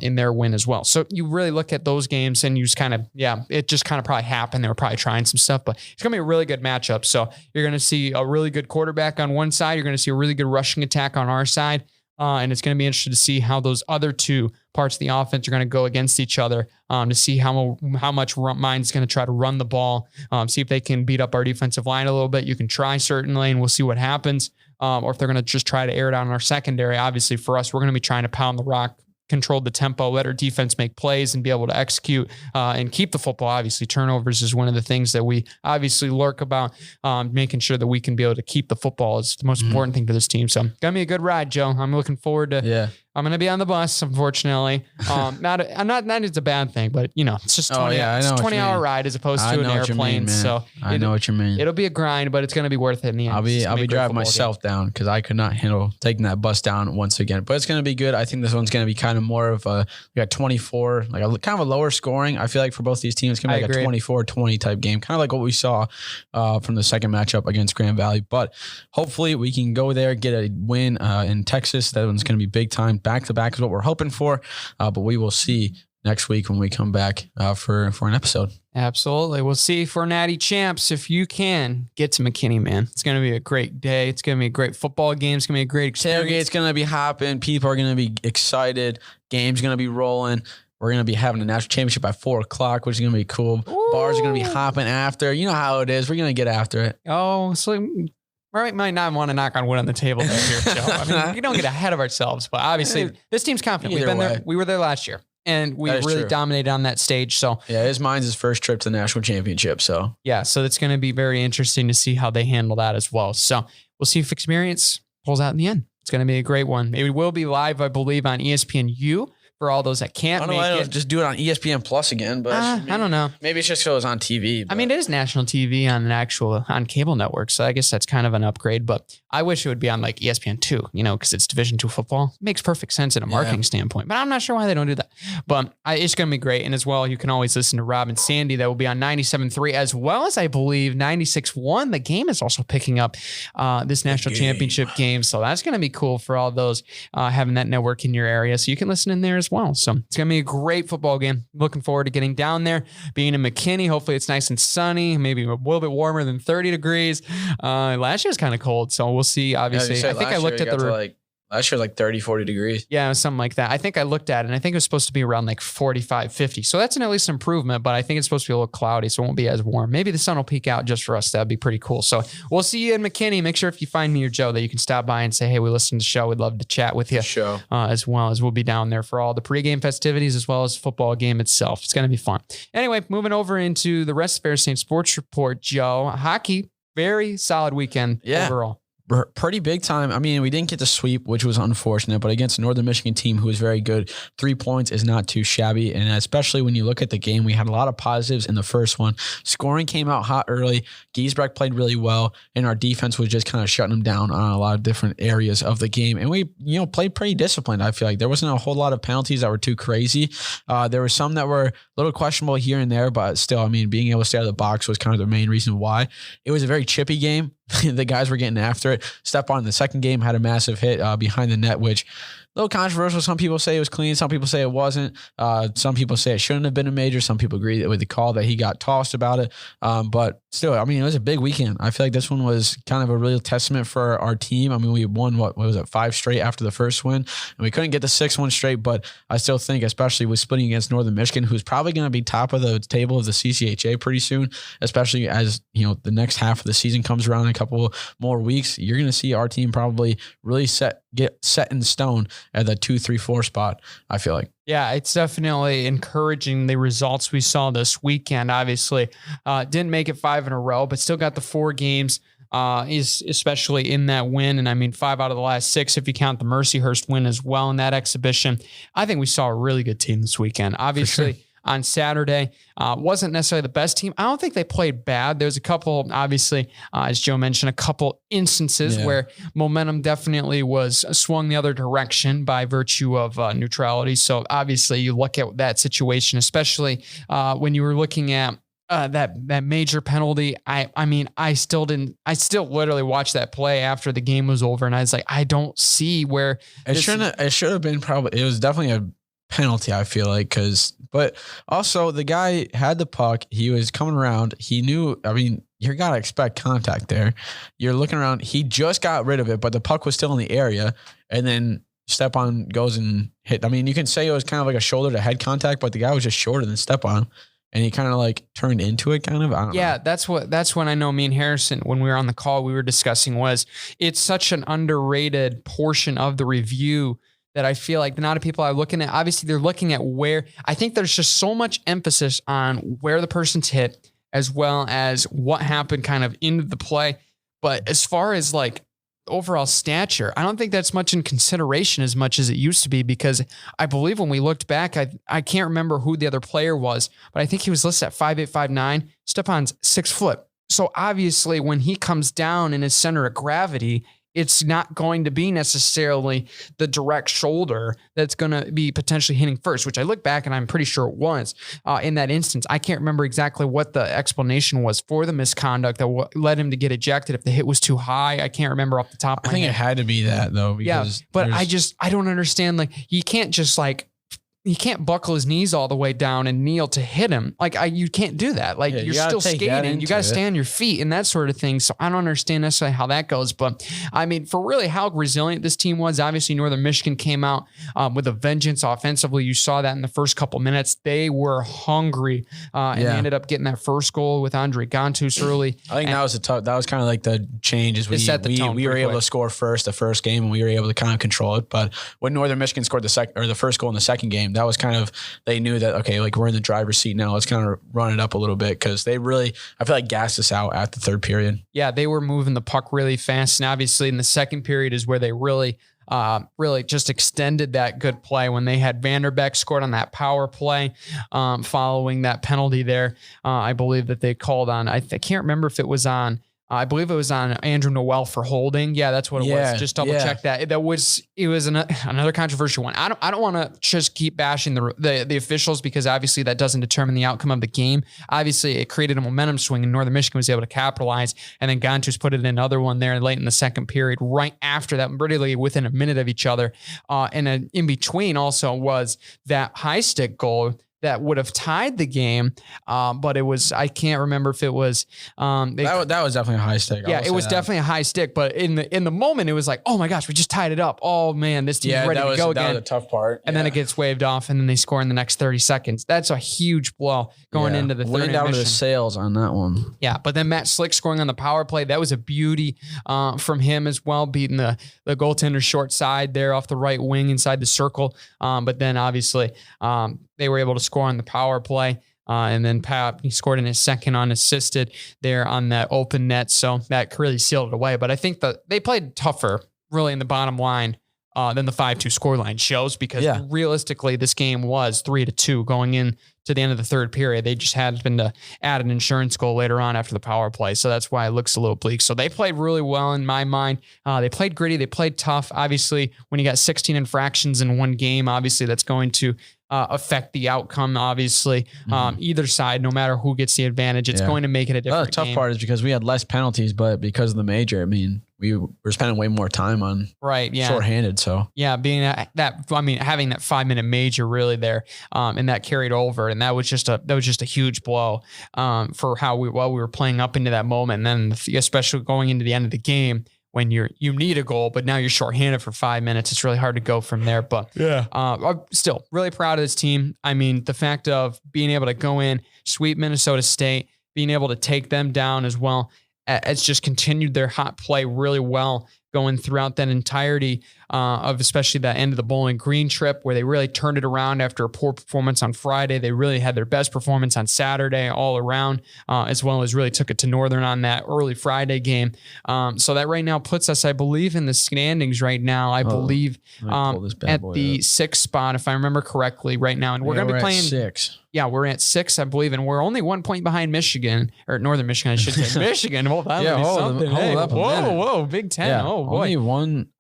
in their win as well. So you really look at those games and you just it just kind of probably happened. They were probably trying some stuff, but it's going to be a really good matchup. So you're going to see a really good quarterback on one side. You're going to see a really good rushing attack on our side. And it's going to be interesting to see how those other two parts of the offense are going to go against each other to see how much Mines going to try to run the ball, see if they can beat up our defensive line a little bit. You can try certainly, and we'll see what happens. Or if they're going to just try to air it out on our secondary. Obviously for us, we're going to be trying to pound the rock, control the tempo, let our defense make plays and be able to execute and keep the football. Obviously turnovers is one of the things that we obviously lurk about, making sure that we can be able to keep the football is the most important thing for this team. So gonna be a good ride, Joe. I'm looking forward to, I'm going to be on the bus, unfortunately. Not it's a bad thing, but it's just 20-hour ride as opposed to an airplane. I know what you mean. It'll be a grind, but it's going to be worth it in the end. I'll be driving myself down because I could not handle taking that bus down once again. But it's going to be good. I think this one's going to be kind of more of we got 24, like kind of a lower scoring. I feel like for both these teams, it's going to be like a 24-20 type game, kind of like what we saw from the second matchup against Grand Valley. But hopefully we can go there, get a win in Texas. That one's going to be big time. Back-to-back is what we're hoping for, but we will see next week when we come back for an episode. Absolutely. We'll see for Natty Champs. If you can get to McKinney, man, it's going to be a great day. It's going to be a great football game. It's going to be a great experience. Tailgate's going to be hopping. People are going to be excited. Game's going to be rolling. We're going to be having a national championship at 4:00, which is going to be cool. Ooh. Bars are going to be hopping after. You know how it is. We're going to get after it. Oh, so we might not want to knock on wood on the table here, Joe. I mean, we don't get ahead of ourselves, but obviously this team's confident. We've been there. We were there last year, and we really dominated on that stage. So his mine's his first trip to the national championship. So so it's going to be very interesting to see how they handle that as well. So we'll see if experience pulls out in the end. It's going to be a great one. It will be live, I believe, on ESPNU. For all those that can't make it. Just do it on ESPN Plus again, but I don't know. Maybe it's just because it was on TV. But. I mean, it is national TV on cable networks, so I guess that's kind of an upgrade. But I wish it would be on like ESPN2, because it's Division II football. It makes perfect sense in a marketing standpoint, but I'm not sure why they don't do that. But it's going to be great. And as well, you can always listen to Rob and Sandy. That will be on 97.3 as well as I believe 96.1. The game is also picking up this national championship game, so that's going to be cool for all those having that network in your area. So you can listen in there as well. So it's going to be a great football game. Looking forward to getting down there, being in McKinney. Hopefully it's nice and sunny, maybe a little bit warmer than 30 degrees. Last year was kind of cold, so we'll see. Obviously, I think I looked at the last year, like 30, 40 degrees. Yeah, something like that. I think I looked at it, and I think it was supposed to be around like 45, 50. So that's at least an improvement, but I think it's supposed to be a little cloudy, so it won't be as warm. Maybe the sun will peek out just for us. That'd be pretty cool. So we'll see you in McKinney. Make sure if you find me or Joe that you can stop by and say, hey, we listened to the show. We'd love to chat with you. As well as we'll be down there for all the pregame festivities as well as the football game itself. It's going to be fun. Anyway, moving over into the rest of Ferris State Sports Report, Joe. Hockey, very solid weekend overall. pretty big time. I mean, we didn't get the sweep, which was unfortunate, but against a Northern Michigan team who was very good, 3 points is not too shabby. And especially when you look at the game, we had a lot of positives in the first one. Scoring came out hot early. Giesbrecht played really well, and our defense was just kind of shutting them down on a lot of different areas of the game. And we, played pretty disciplined. I feel like there wasn't a whole lot of penalties that were too crazy. There were some that were a little questionable here and there, but still, I mean, being able to stay out of the box was kind of the main reason why. It was a very chippy game. The guys were getting after it. Stepan in the second game had a massive hit behind the net, which a little controversial. Some people say it was clean. Some people say it wasn't. Some people say it shouldn't have been a major. Some people agree with the call that he got tossed about it. But still, I mean, it was a big weekend. I feel like this one was kind of a real testament for our team. I mean, we won, what was it, 5 straight after the first win, and we couldn't get the 6th one straight. But I still think, especially with splitting against Northern Michigan, who's probably going to be top of the table of the CCHA pretty soon, especially as, the next half of the season comes around in a couple more weeks, you're going to see our team probably really get set in stone at the 2, 3, 4 spot, I feel like. Yeah, it's definitely encouraging, the results we saw this weekend. Obviously, didn't make it 5 in a row, but still got the 4 games, especially in that win. And I mean, 5 out of the last 6, if you count the Mercyhurst win as well in that exhibition. I think we saw a really good team this weekend. Obviously, on Saturday, wasn't necessarily the best team. I don't think they played bad. There's a couple, obviously, as Joe mentioned, a couple instances where momentum definitely was swung the other direction by virtue of neutrality. So obviously you look at that situation, especially when you were looking at that major penalty. I still literally watched that play after the game was over, and I was like, I don't see where it should have been. Probably, it was definitely a penalty, I feel like, but also the guy had the puck. He was coming around. He knew, I mean, you got to expect contact there. You're looking around. He just got rid of it, but the puck was still in the area. And then Stepan goes and hit. I mean, you can say it was kind of like a shoulder to head contact, but the guy was just shorter than Stepan. And he kind of like turned into it kind of. I don't know. That's when I know me and Harrison, when we were on the call, we were discussing was it's such an underrated portion of the review that I feel like not a people are looking at. Obviously, they're looking at where I think there's just so much emphasis on where the person's hit as well as what happened kind of into the play. But as far as like overall stature, I don't think that's much in consideration as much as it used to be, because I believe when we looked back, I can't remember who the other player was, but I think he was listed at 5'8", 5'9". Stepan's 6 foot. So obviously when he comes down in his center of gravity, it's not going to be necessarily the direct shoulder that's going to be potentially hitting first, which I look back and I'm pretty sure it was in that instance. I can't remember exactly what the explanation was for the misconduct that led him to get ejected. If the hit was too high, I can't remember off the top of my head. I think it had to be that though. Because but I don't understand. Like, you can't just he can't buckle his knees all the way down and kneel to hit him. Like, you can't do that. Like, you're still skating. You got to stay on your feet and that sort of thing. So I don't understand necessarily how that goes. But I mean, for really how resilient this team was, obviously Northern Michigan came out with a vengeance offensively. You saw that in the first couple minutes. They were hungry and they ended up getting that first goal with Andre Gantus early. I think that was kind of like the changes. We were able to score the first game, and we were able to kind of control it. But when Northern Michigan scored the first goal in the second game, that was kind of, they knew that, okay, like we're in the driver's seat now. Let's kind of run it up a little bit, because they really, I feel like, gassed us out at the third period. Yeah, they were moving the puck really fast. And obviously in the second period is where they really just extended that good play when they had Vanderbeck scored on that power play following that penalty there. I believe that they called on, I can't remember if it was on, I believe it was on Andrew Noel for holding. Yeah, that's what it was. Just double check that. It was another controversial one. I don't want to just keep bashing the officials, because obviously that doesn't determine the outcome of the game. Obviously, it created a momentum swing, and Northern Michigan was able to capitalize. And then Gantus put it in another one there late in the second period, right after that, literally within a minute of each other. And in between also was that high stick goal that would have tied the game. But it was, I can't remember if it was, that was definitely a high stick. Yeah, it was definitely a high stick, but in the moment it was like, oh my gosh, we just tied it up. Oh man, this team's ready to go again. That was a tough part. And then it gets waved off, and then they score in the next 30 seconds. That's a huge blow going into the third intermission. Went down to the sails on that one. Yeah, but then Matt Slick scoring on the power play, that was a beauty from him as well, beating the goaltender short side there off the right wing inside the circle. But then obviously, they were able to score on the power play. And then Pap, he scored in his second unassisted there on that open net. So that really sealed it away. But I think that they played tougher really in the bottom line than the 5-2 scoreline shows, because realistically this game was 3-2 going in to the end of the third period. They just had been to add an insurance goal later on after the power play. So that's why it looks a little bleak. So they played really well in my mind. They played gritty. They played tough. Obviously, when you got 16 infractions in one game, obviously that's going to affect the outcome. Obviously, either side, no matter who gets the advantage, it's going to make it a different The tough game. part is because we had less penalties, but because of the major, I mean, we were spending way more time on shorthanded. So being having that 5-minute major really there, and that carried over, and that was just a huge blow for how we were playing up into that moment, and then especially going into the end of the game when you need a goal, but now you're shorthanded for 5 minutes. It's really hard to go from there. But I'm still really proud of this team. I mean, the fact of being able to go in, sweep Minnesota State, being able to take them down as well. It's just continued their hot play really well going throughout that entirety of especially that end of the Bowling Green trip, where they really turned it around after a poor performance on Friday. They really had their best performance on Saturday all around, as well as really took it to Northern on that early Friday game. So that right now puts us, I believe, in the standings right now. I believe at the 6th spot, if I remember correctly, right now. And we're going to be playing 6. Yeah, we're at 6, I believe, and we're only 1 point behind Michigan, or Northern Michigan, I should say. Michigan. Hold on, whoa, Big Ten. Yeah, oh boy,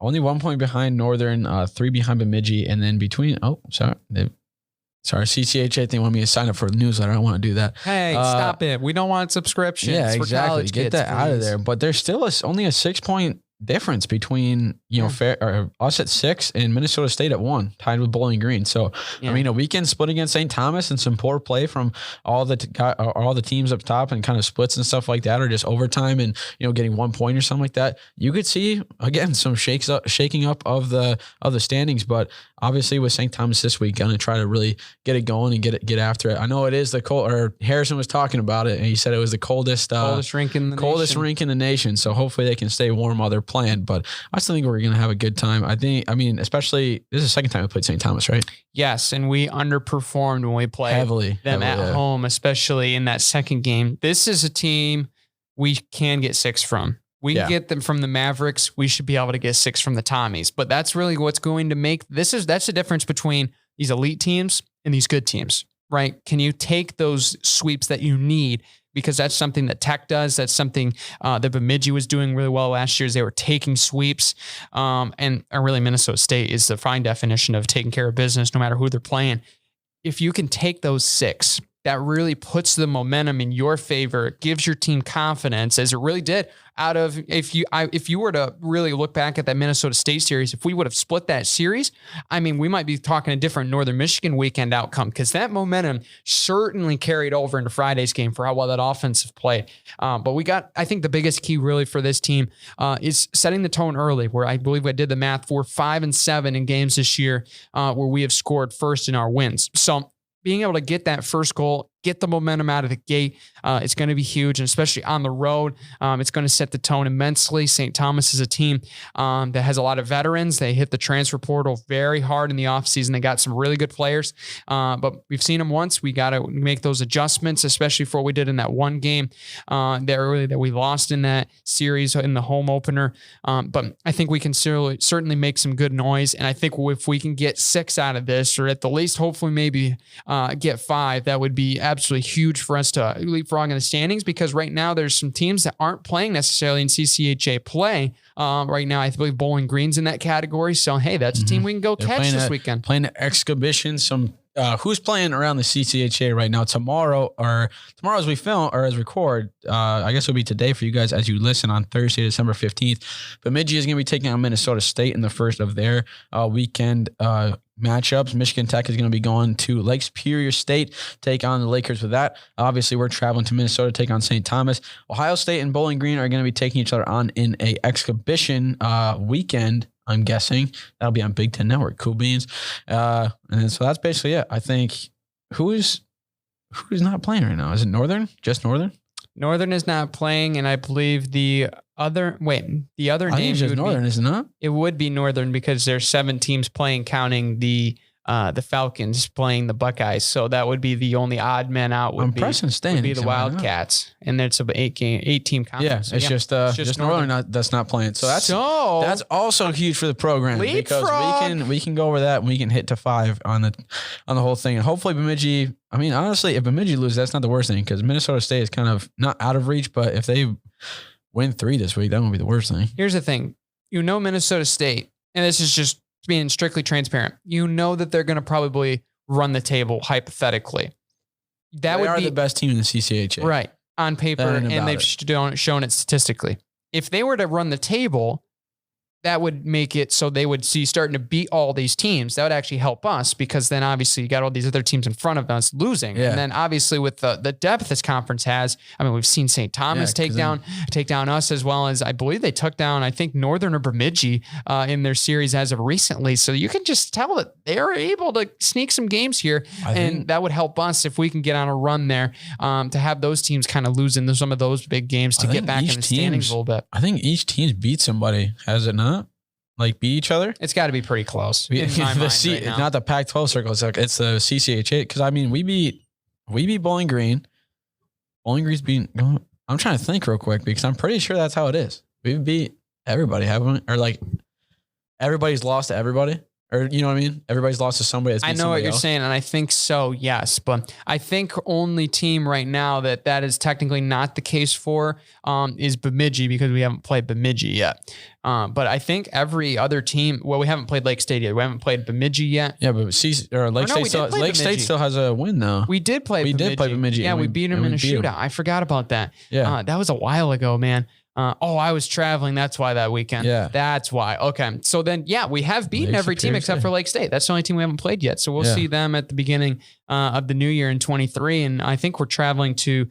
only 1 point behind Northern, 3 behind Bemidji, and then between. CCHA, they want me to sign up for the newsletter. I don't want to do that. Hey, stop it. We don't want subscriptions. Yeah, for exactly. Get Kids, that out of there. But there's still only a 6-point difference between us at 6 and Minnesota State at 1, tied with Bowling Green. So I mean, a weekend split against St. Thomas and some poor play from all the teams up top and kind of splits and stuff like that, or just overtime and getting 1 point or something like that. You could see again some shaking up of the standings, but obviously with St. Thomas this week, going to try to really get it going and get after it. I know it is the cold. Or Harrison was talking about it, and he said it was the coldest rink in the nation. So hopefully they can stay warm while they're playing. But I still think we're going to have a good time. Especially this is the second time we played St. Thomas, right? Yes, and we underperformed when we played heavily at home, especially in that second game. This is a team we can get 6 from. We can get them from the Mavericks. We should be able to get 6 from the Tommies. But that's really what's going to make that's the difference between these elite teams and these good teams, right? Can you take those sweeps that you need? Because that's something that Tech does. That's something that Bemidji was doing really well last year, is they were taking sweeps. And really Minnesota State is the fine definition of taking care of business no matter who they're playing. If you can take those 6, that really puts the momentum in your favor. It gives your team confidence, as it really did. If you were to really look back at that Minnesota State series, if we would have split that series, I mean, we might be talking a different Northern Michigan weekend outcome, because that momentum certainly carried over into Friday's game for how well that offense have played. But I think the biggest key really for this team is setting the tone early, where I believe I did the math. We're 5-7 in games this year where we have scored first in our wins. So being able to get that first goal, get the momentum out of the gate, it's going to be huge, and especially on the road, it's going to set the tone immensely. St. Thomas is a team that has a lot of veterans. They hit the transfer portal very hard in the offseason. They got some really good players, but we've seen them once. We got to make those adjustments, especially for what we did in that one game that we lost in that series in the home opener. But I think we can certainly make some good noise, and I think if we can get 6 out of this, or at the least, hopefully maybe get 5, that would be absolutely huge for us to leapfrog in the standings, because right now there's some teams that aren't playing necessarily in CCHA play. Right now, I believe Bowling Green's in that category. So, hey, that's a team we can go catch this weekend. Playing an exhibition. Who's playing around the CCHA right now? Tomorrow as we film or as record, I guess it'll be today for you guys as you listen on Thursday, December 15th. Bemidji is going to be taking on Minnesota State in the first of their weekend matchups. Michigan Tech is going to be going to Lake Superior State, take on the Lakers with that. Obviously, we're traveling to Minnesota to take on St. Thomas. Ohio State and Bowling Green are going to be taking each other on in a exhibition weekend. I'm guessing that'll be on Big Ten Network. Cool beans. And then, so that's basically it. I think who's not playing right now? Is it Northern? Just Northern? Northern is not playing, and I believe the other name is Northern, isn't it? It would be Northern, because there's 7 teams playing, counting the the Falcons playing the Buckeyes. So that would be the only odd man out would be the Wildcats. And it's an 8-team conference. Yeah, it's just Northern that's not playing. So that's also huge for the program because we can go over that and we can hit to 5 on the whole thing. And hopefully Bemidji, I mean, honestly, if Bemidji loses, that's not the worst thing because Minnesota State is kind of not out of reach, but if they win 3 this week, that won't be the worst thing. Here's the thing. Minnesota State, and this is just being strictly transparent, that they're going to probably run the table hypothetically. They are the best team in the CCHA. Right. On paper, and they've shown it statistically. If they were to run the table, that would make it so they would see starting to beat all these teams. That would actually help us because then obviously you got all these other teams in front of us losing. Yeah. And then obviously with the depth this conference has, I mean, we've seen St. Thomas take down us as well as I believe they took down, I think Northern or Bemidji in their series as of recently. So you can just tell that they're able to sneak some games here. And that would help us if we can get on a run there to have those teams kind of losing some of those big games to get back in the standings a little bit. I think each team's beat somebody, has it not? Like beat each other? It's got to be pretty close. Not the Pac-12 circle. It's the CCHA. Because I mean, we beat Bowling Green. Bowling Green's beat. I'm trying to think real quick because I'm pretty sure that's how it is. We beat everybody, haven't we? Or like everybody's lost to everybody. Or you know what I mean? Everybody's lost to somebody. I know what you're saying, and I think so, yes. But I think only team right now that is technically not the case for is Bemidji because we haven't played Bemidji yet. But I think every other team, we haven't played Lake State yet. We haven't played Bemidji yet. Yeah, but Lake State still has a win though. We did play Bemidji. Yeah, we beat them in a shootout. I forgot about that. Yeah. That was a while ago, man. I was traveling. That's why that weekend. Yeah. That's why. Okay. So then, we have beaten every team except for Lake State. That's the only team we haven't played yet. So we'll see them at the beginning of the new year in 23. And I think we're traveling to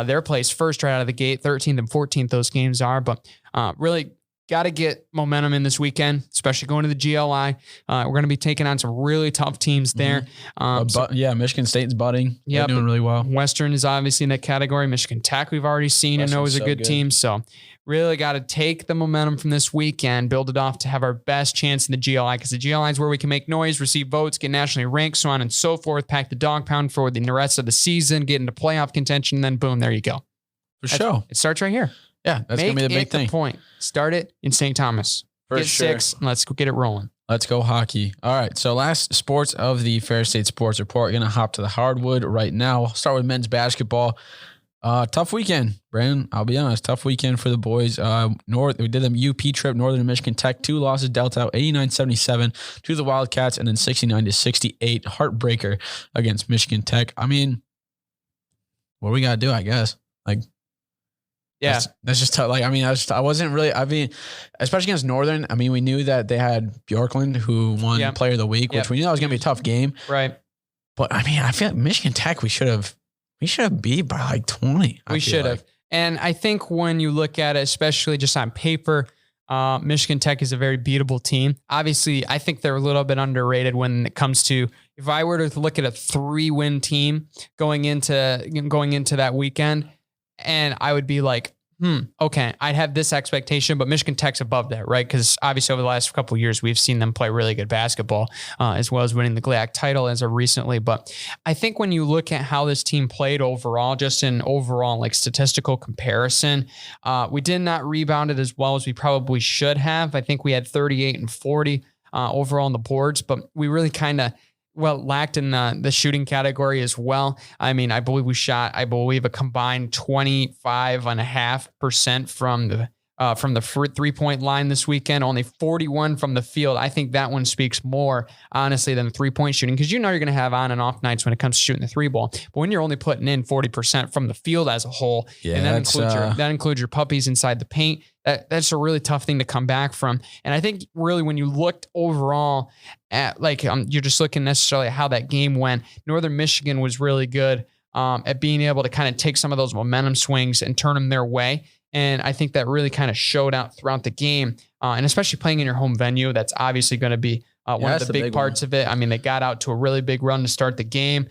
their place first right out of the gate. 13th and 14th, those games are. But really got to get momentum in this weekend, especially going to the GLI. We're going to be taking on some really tough teams there. Michigan State's budding. They're doing really well. Western is obviously in that category. Michigan Tech we've already seen and know is a good team. So really got to take the momentum from this weekend, build it off to have our best chance in the GLI because the GLI is where we can make noise, receive votes, get nationally ranked, so on and so forth, pack the dog pound for the rest of the season, get into playoff contention, and then boom, there you go. It starts right here. Yeah, that's going to be the big thing. Point. Start it in St. Thomas. Get 6, and let's go get it rolling. Let's go hockey. All right, so last sports of the Ferris State Sports Report. We're going to hop to the hardwood right now. We'll start with men's basketball. Tough weekend, Brandon. I'll be honest. Tough weekend for the boys. We did a UP trip, Northern Michigan Tech. 2 losses, dealt out 89-77 to the Wildcats, and then 69-68. Heartbreaker against Michigan Tech. I mean, what do we got to do, I guess? Yeah, that's just tough. I wasn't really, especially against Northern. I mean, we knew that they had Bjorklund who won Player of the Week, which we knew that was going to be a tough game. Right. But I mean, I feel like Michigan Tech, we should have beat by 20. We should have. And I think when you look at it, especially just on paper, Michigan Tech is a very beatable team. Obviously, I think they're a little bit underrated when it comes to, if I were to look at a 3-win team going into that weekend, and I would be like, okay, I'd have this expectation, but Michigan Tech's above that, right? Because obviously over the last couple of years, we've seen them play really good basketball, as well as winning the GLAAC title as of recently. But I think when you look at how this team played overall, just in overall statistical comparison, we did not rebound it as well as we probably should have. I think we had 38 and 40 overall on the boards, but we really kind of lacked in the shooting category as well. I mean, I believe we shot, a combined 25.5% from the 3-point line this weekend, only 41 from the field. I think that one speaks more, honestly, than the 3-point shooting, because you're going to have on and off nights when it comes to shooting the 3-ball. But when you're only putting in 40% from the field as a whole, and that includes your puppies inside the paint, that's a really tough thing to come back from. And I think really when you looked overall at you're just looking necessarily at how that game went, Northern Michigan was really good at being able to kind of take some of those momentum swings and turn them their way. And I think that really kind of showed out throughout the game. And especially playing in your home venue, that's obviously going to be one of the big parts of it. I mean, they got out to a really big run to start the game,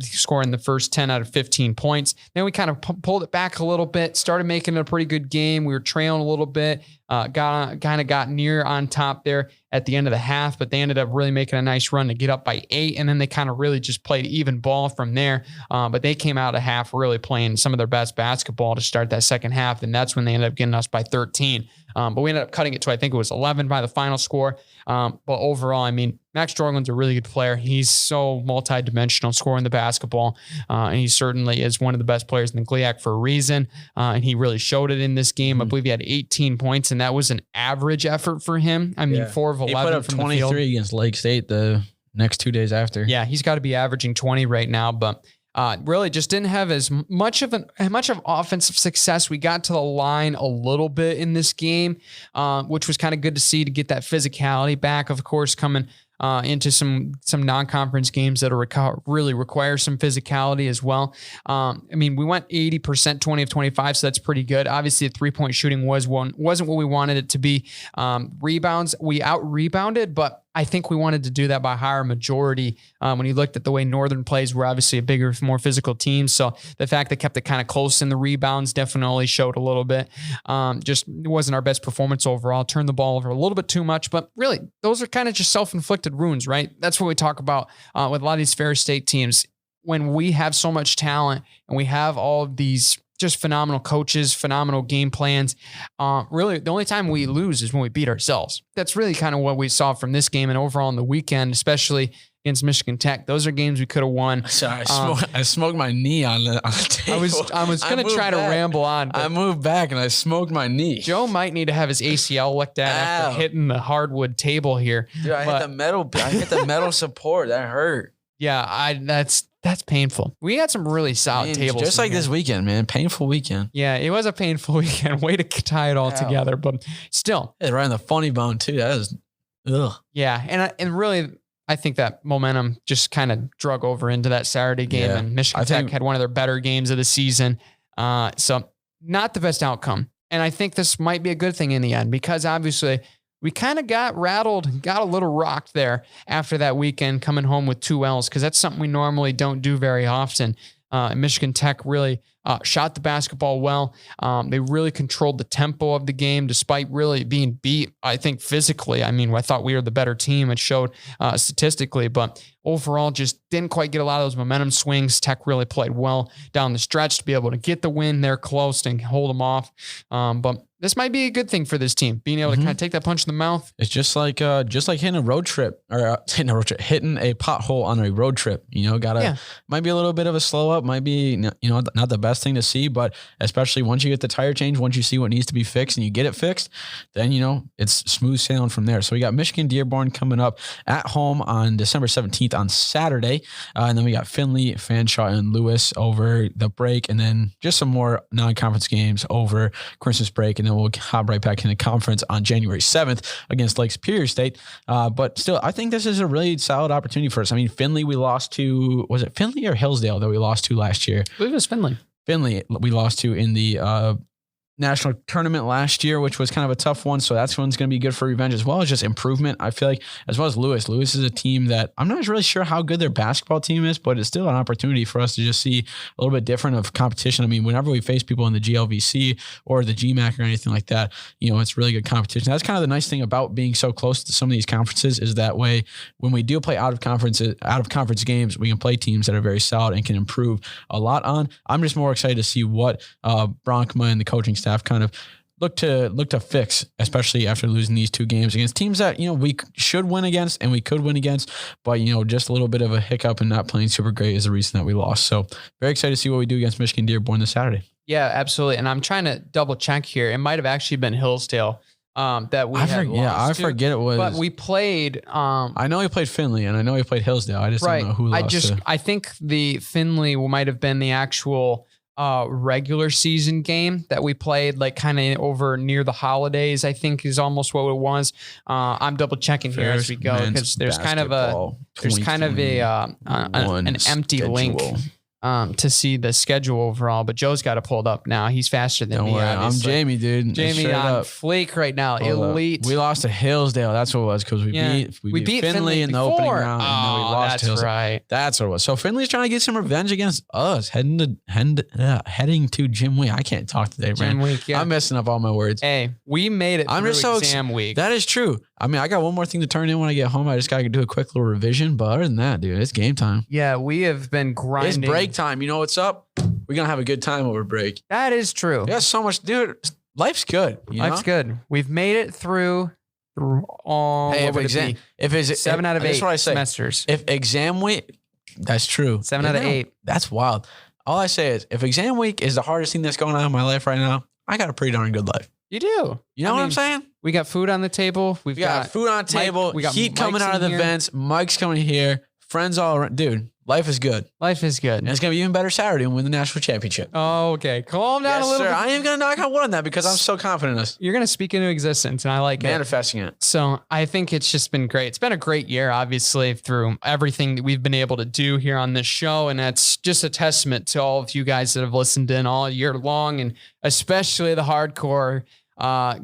scoring the first 10 out of 15 points. Then we kind of pulled it back a little bit, started making it a pretty good game. We were trailing a little bit. got near on top there at the end of the half, but they ended up really making a nice run to get up by 8. And then they kind of really just played even ball from there. But they came out of half really playing some of their best basketball to start that second half. And that's when they ended up getting us by 13. But we ended up cutting it to, I think it was 11 by the final score. But overall, I mean, Max Jorgensen's a really good player. He's so multi-dimensional scoring the basketball. And he certainly is one of the best players in the GLIAC for a reason. And he really showed it in this game. I believe he had 18 points, and that was an average effort for him. I mean, 4 of 11 he put up from 23 the field. against Lake State the next 2 days after. Yeah, he's got to be averaging 20 right now, but really just didn't have as much of offensive success. We got to the line a little bit in this game, which was kind of good to see, to get that physicality back, of course, coming into some non-conference games that are really require some physicality as well. I mean, we went 80%, 20 of 25, so that's pretty good. Obviously, the 3-point shooting wasn't what we wanted it to be. Rebounds, we out-rebounded, but I think we wanted to do that by higher majority. When you looked at the way Northern plays, we're obviously a bigger, more physical team. So the fact they kept it kind of close in the rebounds definitely showed a little bit. Just wasn't our best performance overall. Turned the ball over a little bit too much, but really those are kind of just self-inflicted wounds, right? That's what we talk about with a lot of these Ferris State teams. When we have so much talent and we have all of these just phenomenal coaches, phenomenal game plans. Really, the only time we lose is when we beat ourselves. That's really kind of what we saw from this game and overall on the weekend, especially against Michigan Tech. Those are games we could have won. Sorry, I smoked my knee on the table. I was going to try to ramble on. I moved back and I smoked my knee. Joe might need to have his ACL looked at after hitting the hardwood table here. Dude, I hit the metal support. That hurt. Yeah, that's painful. We had some really solid tables. Just like this weekend, man. Painful weekend. Yeah, it was a painful weekend. Way to tie it all together, but still. It's right on the funny bone, too. That was, ugh. Yeah, and really, I think that momentum just kind of drug over into that Saturday game, and Michigan Tech had one of their better games of the season. So not the best outcome. And I think this might be a good thing in the end, because obviously we kind of got rattled, got a little rocked there after that weekend, coming home with 2 L's, because that's something we normally don't do very often. Michigan Tech really shot the basketball well. They really controlled the tempo of the game, despite really being beat, I think, physically. I mean, I thought we were the better team. It showed statistically, but overall just didn't quite get a lot of those momentum swings. Tech really played well down the stretch to be able to get the win there close and hold them off. But this might be a good thing for this team, being able to kind of take that punch in the mouth. It's just like hitting a road trip, or hitting a pothole on a road trip. Might be a little bit of a slow up, might be not the best thing to see, but especially once you get the tire change, once you see what needs to be fixed and you get it fixed, then it's smooth sailing from there. So we got Michigan Dearborn coming up at home on December 17th on Saturday, and then we got Findlay, Fanshawe, and Lewis over the break, and then just some more non-conference games over Christmas break, and then we'll hop right back into conference on January 7th against Lake Superior State. But still, I think this is a really solid opportunity for us. I mean, Findlay, we lost to, was it Findlay or Hillsdale that we lost to last year? I believe it was Findlay. Findlay, we lost to in the national tournament last year, which was kind of a tough one. So that's one's going to be good for revenge, as well as just improvement. I feel like, as well as Lewis. Lewis is a team that I'm not really sure how good their basketball team is, but it's still an opportunity for us to just see a little bit different of competition. I mean, whenever we face people in the GLVC or the GMAC or anything like that, it's really good competition. That's kind of the nice thing about being so close to some of these conferences, is that way when we do play out of conference games, we can play teams that are very solid and can improve a lot on. I'm just more excited to see what Bronkma and the coaching staff kind of look to fix, especially after losing these 2 games against teams that we should win against and we could win against, but just a little bit of a hiccup and not playing super great is the reason that we lost. So very excited to see what we do against Michigan Dearborn this Saturday. Yeah, absolutely. And I'm trying to double check here. It might have actually been Hillsdale that we had lost. Yeah, I forget it was. But we played. I know we played Findlay and I know we played Hillsdale. I just don't know who lost. I think the Findlay might have been the actual regular season game that we played, like kind of over near the holidays, I think is almost what it was. I'm double checking here as we go, because there's kind of an empty link to see the schedule overall, but Joe's got it pulled up now. He's faster than Don't me. worry, Obviously. I'm Jamie, dude. Jamie Straight on up. Flake right now. Hold Elite. up. We lost to Hillsdale. That's what it was because we beat Finley in the opening before. round, and then we lost to That's Hillsdale. right. That's what it was. So Finley's trying to get some revenge against us, heading to Gym Week. I can't talk today, Gym man. week, yeah. I'm messing up all my words. Hey, we made it I'm through just so exam week. That is true. I mean, I got one more thing to turn in when I get home. I just got to do a quick little revision. But other than that, dude, it's game time. Yeah, we have been grinding. It's break time. You know what's up? We're going to have a good time over break. That is true. We got so much, dude. Life's good. You know? Life's good. We've made it through all Hey, what would it be? 7 out of 8 that's what I say. semesters. If exam week, that's true. 7 out of 8. That's wild. All I say is, if exam week is the hardest thing that's going on in my life right now, I got a pretty darn good life. You do. You know what I'm saying? We got food on the table. We got food on the table. we got heat coming mics out of in the here. vents. Mike's coming here. Friends all around. Dude, life is good. Life is good. And it's going to be even better Saturday when we win the national championship. Oh, okay. Calm down Yes, a little sir. bit. I am going to knock on wood on that because I'm so confident in us. You're going to speak into existence, and I like it. Manifesting it. So I think it's just been great. It's been a great year, obviously, through everything that we've been able to do here on this show. And that's just a testament to all of you guys that have listened in all year long, and especially the hardcore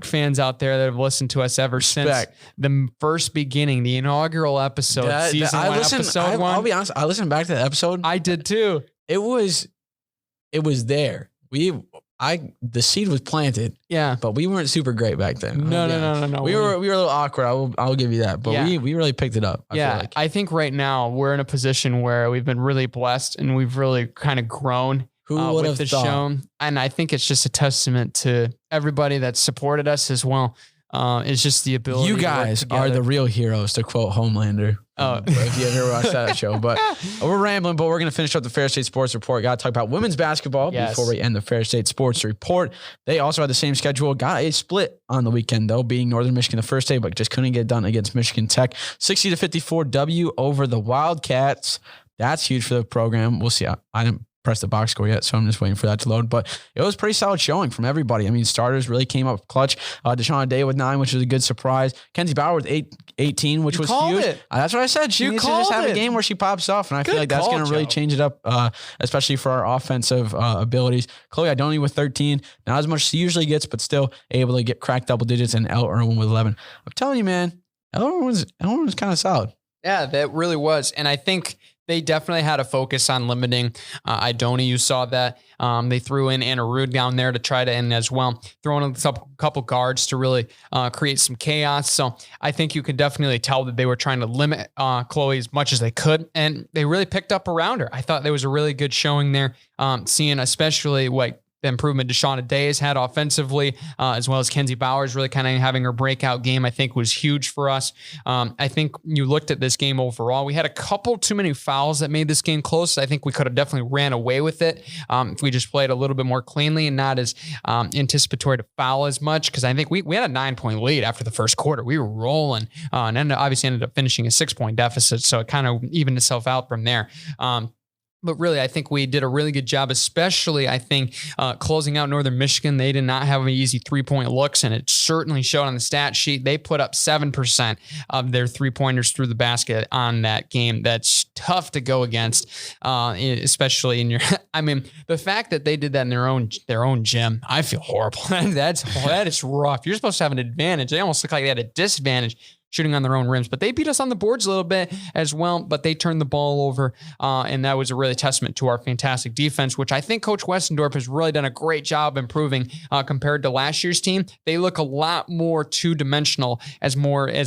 fans out there that have listened to us ever since the first beginning, the inaugural episode, season 1, episode 1. I'll be honest. I listened back to the episode. I did too. It was there. The seed was planted. Yeah. But we weren't super great back then. No. We were a little awkward. I'll give you that. But Yeah. we really picked it up. I feel like. I think right now we're in a position where we've been really blessed and we've really kind of grown. Who would with have the thought? show. And I think it's just a testament to everybody that supported us as well. It's just the ability. You to work guys are together. the real heroes, to quote Homelander. Oh. If you ever watched that show. But we're rambling, but we're going to finish up the Ferris State Sports Report. Got to talk about women's basketball before we end the Ferris State Sports Report. They also had the same schedule. Got a split on the weekend, though, being Northern Michigan the first day, but just couldn't get it done against Michigan Tech. 60-54 W over the Wildcats. That's huge for the program. We'll see. I didn't press the box score yet, so I'm just waiting for that to load. But it was pretty solid showing from everybody. I mean, starters really came up clutch. Deshauna Day with 9, which was a good surprise. Kenzie Bauer with 18, which was huge. That's what I said. She needs to just have a game where she pops off, and I feel like that's going to really change it up, especially for our offensive abilities. Chloe Idoni with 13, not as much as she usually gets, but still able to get crack double digits, and Elle Irwin with 11. I'm telling you, man, Elle Irwin was kind of solid. Yeah, that really was. And I think they definitely had a focus on limiting Idoni. You saw that. They threw in Anna Rude down there to try to end as well, throwing a couple guards to really create some chaos. So I think you could definitely tell that they were trying to limit Chloe as much as they could, and they really picked up around her. I thought there was a really good showing there, seeing especially what the improvement Deshauna Day has had offensively, as well as Kenzie Bowers really kind of having her breakout game, I think was huge for us. I think you looked at this game overall. We had a couple too many fouls that made this game close. I think we could have definitely ran away with it if we just played a little bit more cleanly and not as anticipatory to foul as much, because I think we had a 9-point lead after the first quarter. We were rolling and then obviously ended up finishing a 6-point deficit, so it kind of evened itself out from there. But really, I think we did a really good job, especially, I think, closing out Northern Michigan. They did not have any easy 3-point looks, and it certainly showed on the stat sheet. They put up 7% of their 3-pointers through the basket on that game. That's tough to go against, especially in your – I mean, the fact that they did that in their own gym, I feel horrible. That is rough. You're supposed to have an advantage. They almost look like they had a disadvantage shooting on their own rims, but they beat us on the boards a little bit as well, but they turned the ball over, and that was a really testament to our fantastic defense, which I think Coach Westendorp has really done a great job improving compared to last year's team. They look a lot more two-dimensional as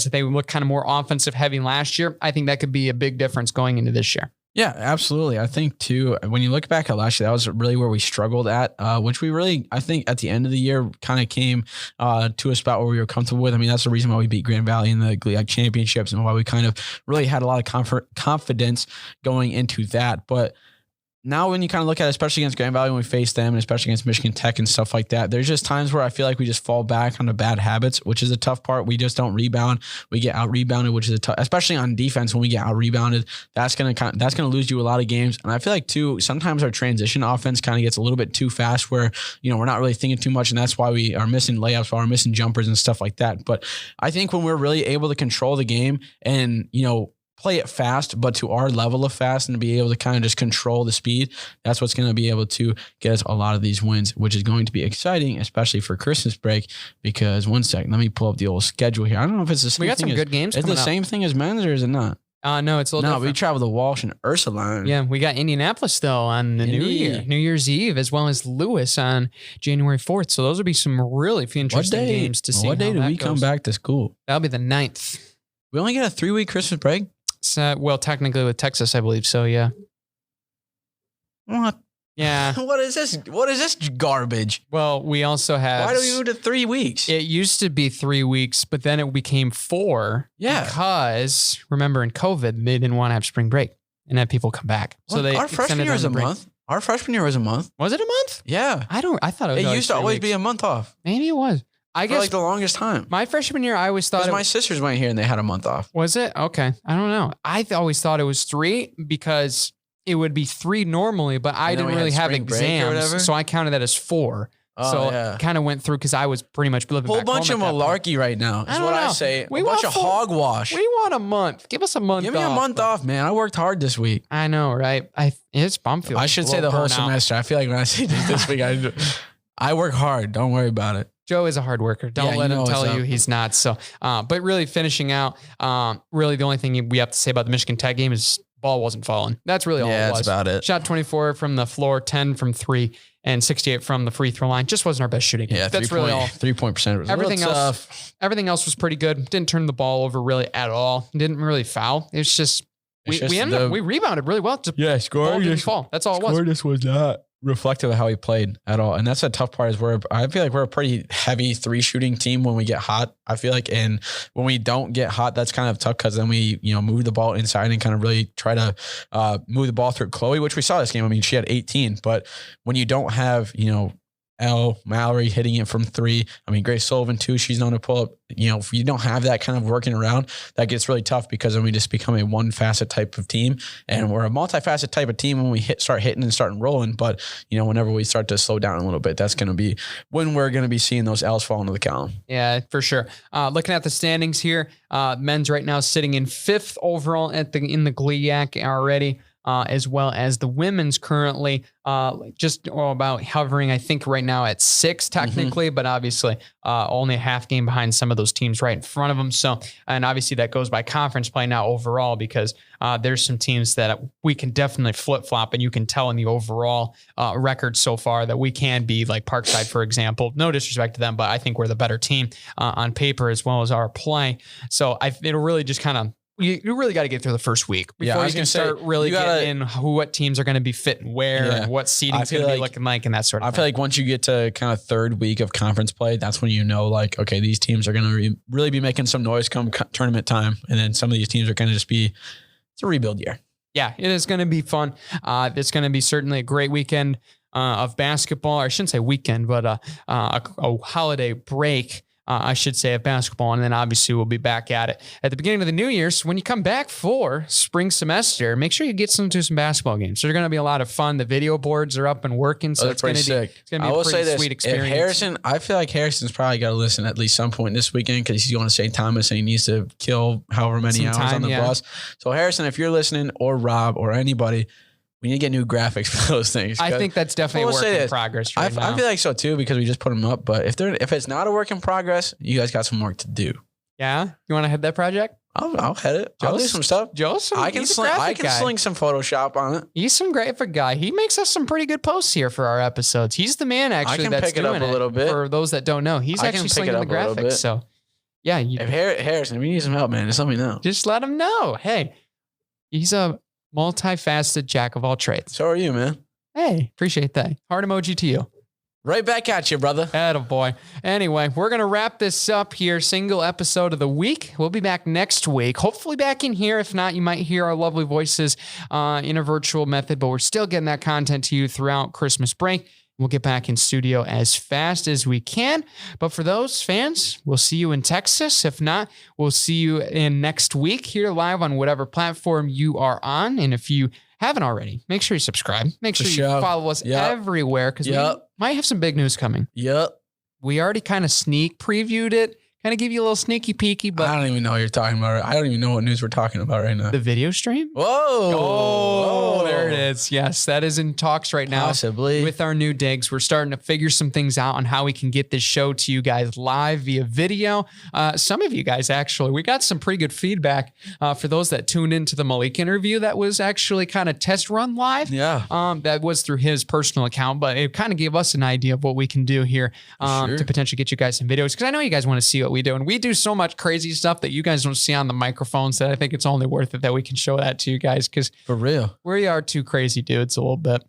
they look kind of more offensive heavy last year. I think that could be a big difference going into this year. Yeah, absolutely. I think too, when you look back at last year, that was really where we struggled at, which we really, I think at the end of the year kind of came to a spot where we were comfortable with. I mean, that's the reason why we beat Grand Valley in the GLIAC championships and why we kind of really had a lot of confidence going into that. But now when you kind of look at it, especially against Grand Valley when we face them, and especially against Michigan Tech and stuff like that, there's just times where I feel like we just fall back on the bad habits, which is a tough part. We just don't rebound. We get out-rebounded, which is especially on defense when we get out-rebounded. That's gonna lose you a lot of games. And I feel like too, sometimes our transition offense kind of gets a little bit too fast where, we're not really thinking too much, and that's why we are missing layups, why we're missing jumpers and stuff like that. But I think when we're really able to control the game and, play it fast, but to our level of fast and to be able to kind of just control the speed. That's what's going to be able to get us a lot of these wins, which is going to be exciting, especially for Christmas break. Because one second, let me pull up the old schedule here. I don't know if it's the same thing. We got some good games. Is it the same thing as men's or is it not? No, it's a little different. We travel to Walsh and Ursuline. Yeah, we got Indianapolis though on the New Year's Eve, as well as Lewis on January 4th. So those will be some really interesting games to see. What day do we come back to school? That'll be the 9th. We only get a 3-week Christmas break? So, well, technically with Texas, I believe so, yeah. What? Yeah. What is this? What is this garbage? Well, we also have... Why do we move to 3 weeks? It used to be 3 weeks, but then it became 4. Yeah. Because, remember, in COVID, they didn't want to have spring break and have people come back. So they Our freshman year was a month. Our freshman year was a month. Was it a month? Yeah. I thought it was It used to always be a month off. Maybe it was. I guess for like the longest time. My freshman year, I always thought my sisters went here and they had a month off. Was it? Okay. I don't know. I always thought it was 3 because it would be 3 normally, but I didn't really have exams. So I counted that as 4. So kind of went through because I was pretty much living back home. Whole bunch of malarkey right now is what I say. We a bunch of hogwash. We want a month. Give us a month off. Give me a month off, man. I worked hard this week. I know, right? I should say the whole semester. I feel like when I say this week, I work hard. Don't worry about it. Joe is a hard worker. Don't let him tell you he's not. So, but really finishing out, really the only thing we have to say about the Michigan Tech game is ball wasn't falling. That's really all it was. Yeah, that's about it. Shot 24 from the floor, 10 from 3, and 68 from the free throw line. Just wasn't our best shooting. Yeah, that's really all. 3-point percentage. Everything else was pretty good. Didn't turn the ball over really at all. Didn't really foul. It was just we rebounded really well. Score didn't fall. That's all it was. This was not reflective of how he played at all. And that's a tough part is I feel like we're a pretty heavy 3 shooting team when we get hot. I feel like, and when we don't get hot, that's kind of tough because then we, move the ball inside and kind of really try to move the ball through Chloe, which we saw this game. I mean, she had 18, but when you don't have, Mallory hitting it from 3. I mean, Grace Sullivan too. She's known to pull up. If you don't have that kind of working around, that gets really tough because then we just become a one facet type of team, and we're a multifaceted type of team when we start hitting and starting rolling. But whenever we start to slow down a little bit, that's going to be when we're going to be seeing those L's fall into the column. Yeah, for sure. Looking at the standings here, men's right now sitting in 5th overall in the GLIAC already. As well as the women's currently just about hovering, I think right now at 6 technically, but obviously only a half game behind some of those teams right in front of them. So, and obviously that goes by conference play now overall because there's some teams that we can definitely flip flop, and you can tell in the overall record so far that we can be like Parkside, for example. No disrespect to them, but I think we're the better team on paper as well as our play. So it'll really just kind of, you really got to get through the first week before you can start really getting in what teams are going to be fitting where and what seeding is going to be looking like and that sort of thing. I feel like once you get to kind of 3rd week of conference play, that's when okay, these teams are going to really be making some noise come tournament time. And then some of these teams are going to just it's a rebuild year. Yeah, it is going to be fun. It's going to be certainly a great weekend of basketball. I shouldn't say weekend, but a holiday break. I should say, of basketball. And then obviously we'll be back at it at the beginning of the new year. So when you come back for spring semester, make sure you get to some basketball games. So they're going to be a lot of fun. The video boards are up and working. So it's going to be a pretty sweet experience. I feel like Harrison's probably got to listen at least some point this weekend because he's going to St. Thomas and he needs to kill however many hours on the bus. So Harrison, if you're listening, or Rob or anybody, we need to get new graphics for those things. I think that's definitely a work in progress right now. I feel like so too because we just put them up. But if it's not a work in progress, you guys got some work to do. Yeah? You want to head that project? I'll head it. I'll do some stuff. I can sling some Photoshop on it. He's some graphic guy. He makes us some pretty good posts here for our episodes. He's the man actually that's doing it. I can pick it up a little bit. For those that don't know, he's actually slinging the graphics. So yeah. Harrison, if you need some help, man, just let me know. Just let him know. Hey, he's a multifaceted jack of all trades. So are you, man. Hey, appreciate that. Heart emoji to you. Right back at you, brother. Attaboy. Anyway, we're going to wrap this up here. Single episode of the week. We'll be back next week. Hopefully back in here. If not, you might hear our lovely voices in a virtual method, but we're still getting that content to you throughout Christmas break. We'll get back in studio as fast as we can. But for those fans, we'll see you in Texas. If not, we'll see you in next week here live on whatever platform you are on. And if you haven't already, make sure you subscribe. Make sure you follow us everywhere because we might have some big news coming. Yep. We already kind of sneak previewed it kind of give you a little sneaky peeky, but I don't even know what you're talking about. I don't even know what news we're talking about right now. the video stream. Whoa. Oh, there it is. Yes, that is in talks right now. Possibly. With our new digs, we're starting to figure some things out on how we can get this show to you guys live via video. Some of you guys, actually, we got some pretty good feedback for those that tuned into the Malik interview that was actually kind of test run live. Yeah. That was through his personal account, but it kind of gave us an idea of what we can do here to potentially get you guys some videos, because I know you guys want to see what we do, and we do so much crazy stuff that you guys don't see on the microphones that I think it's only worth it that we can show that to you guys, because For real. we are two crazy dudes a little bit.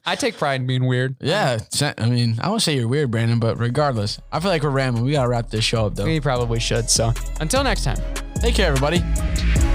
I take pride in being weird. Yeah. I mean, I won't say you're weird, Brandon, but regardless, I feel like we're rambling. We got to wrap this show up, though. We probably should. So until next time. Take care, everybody.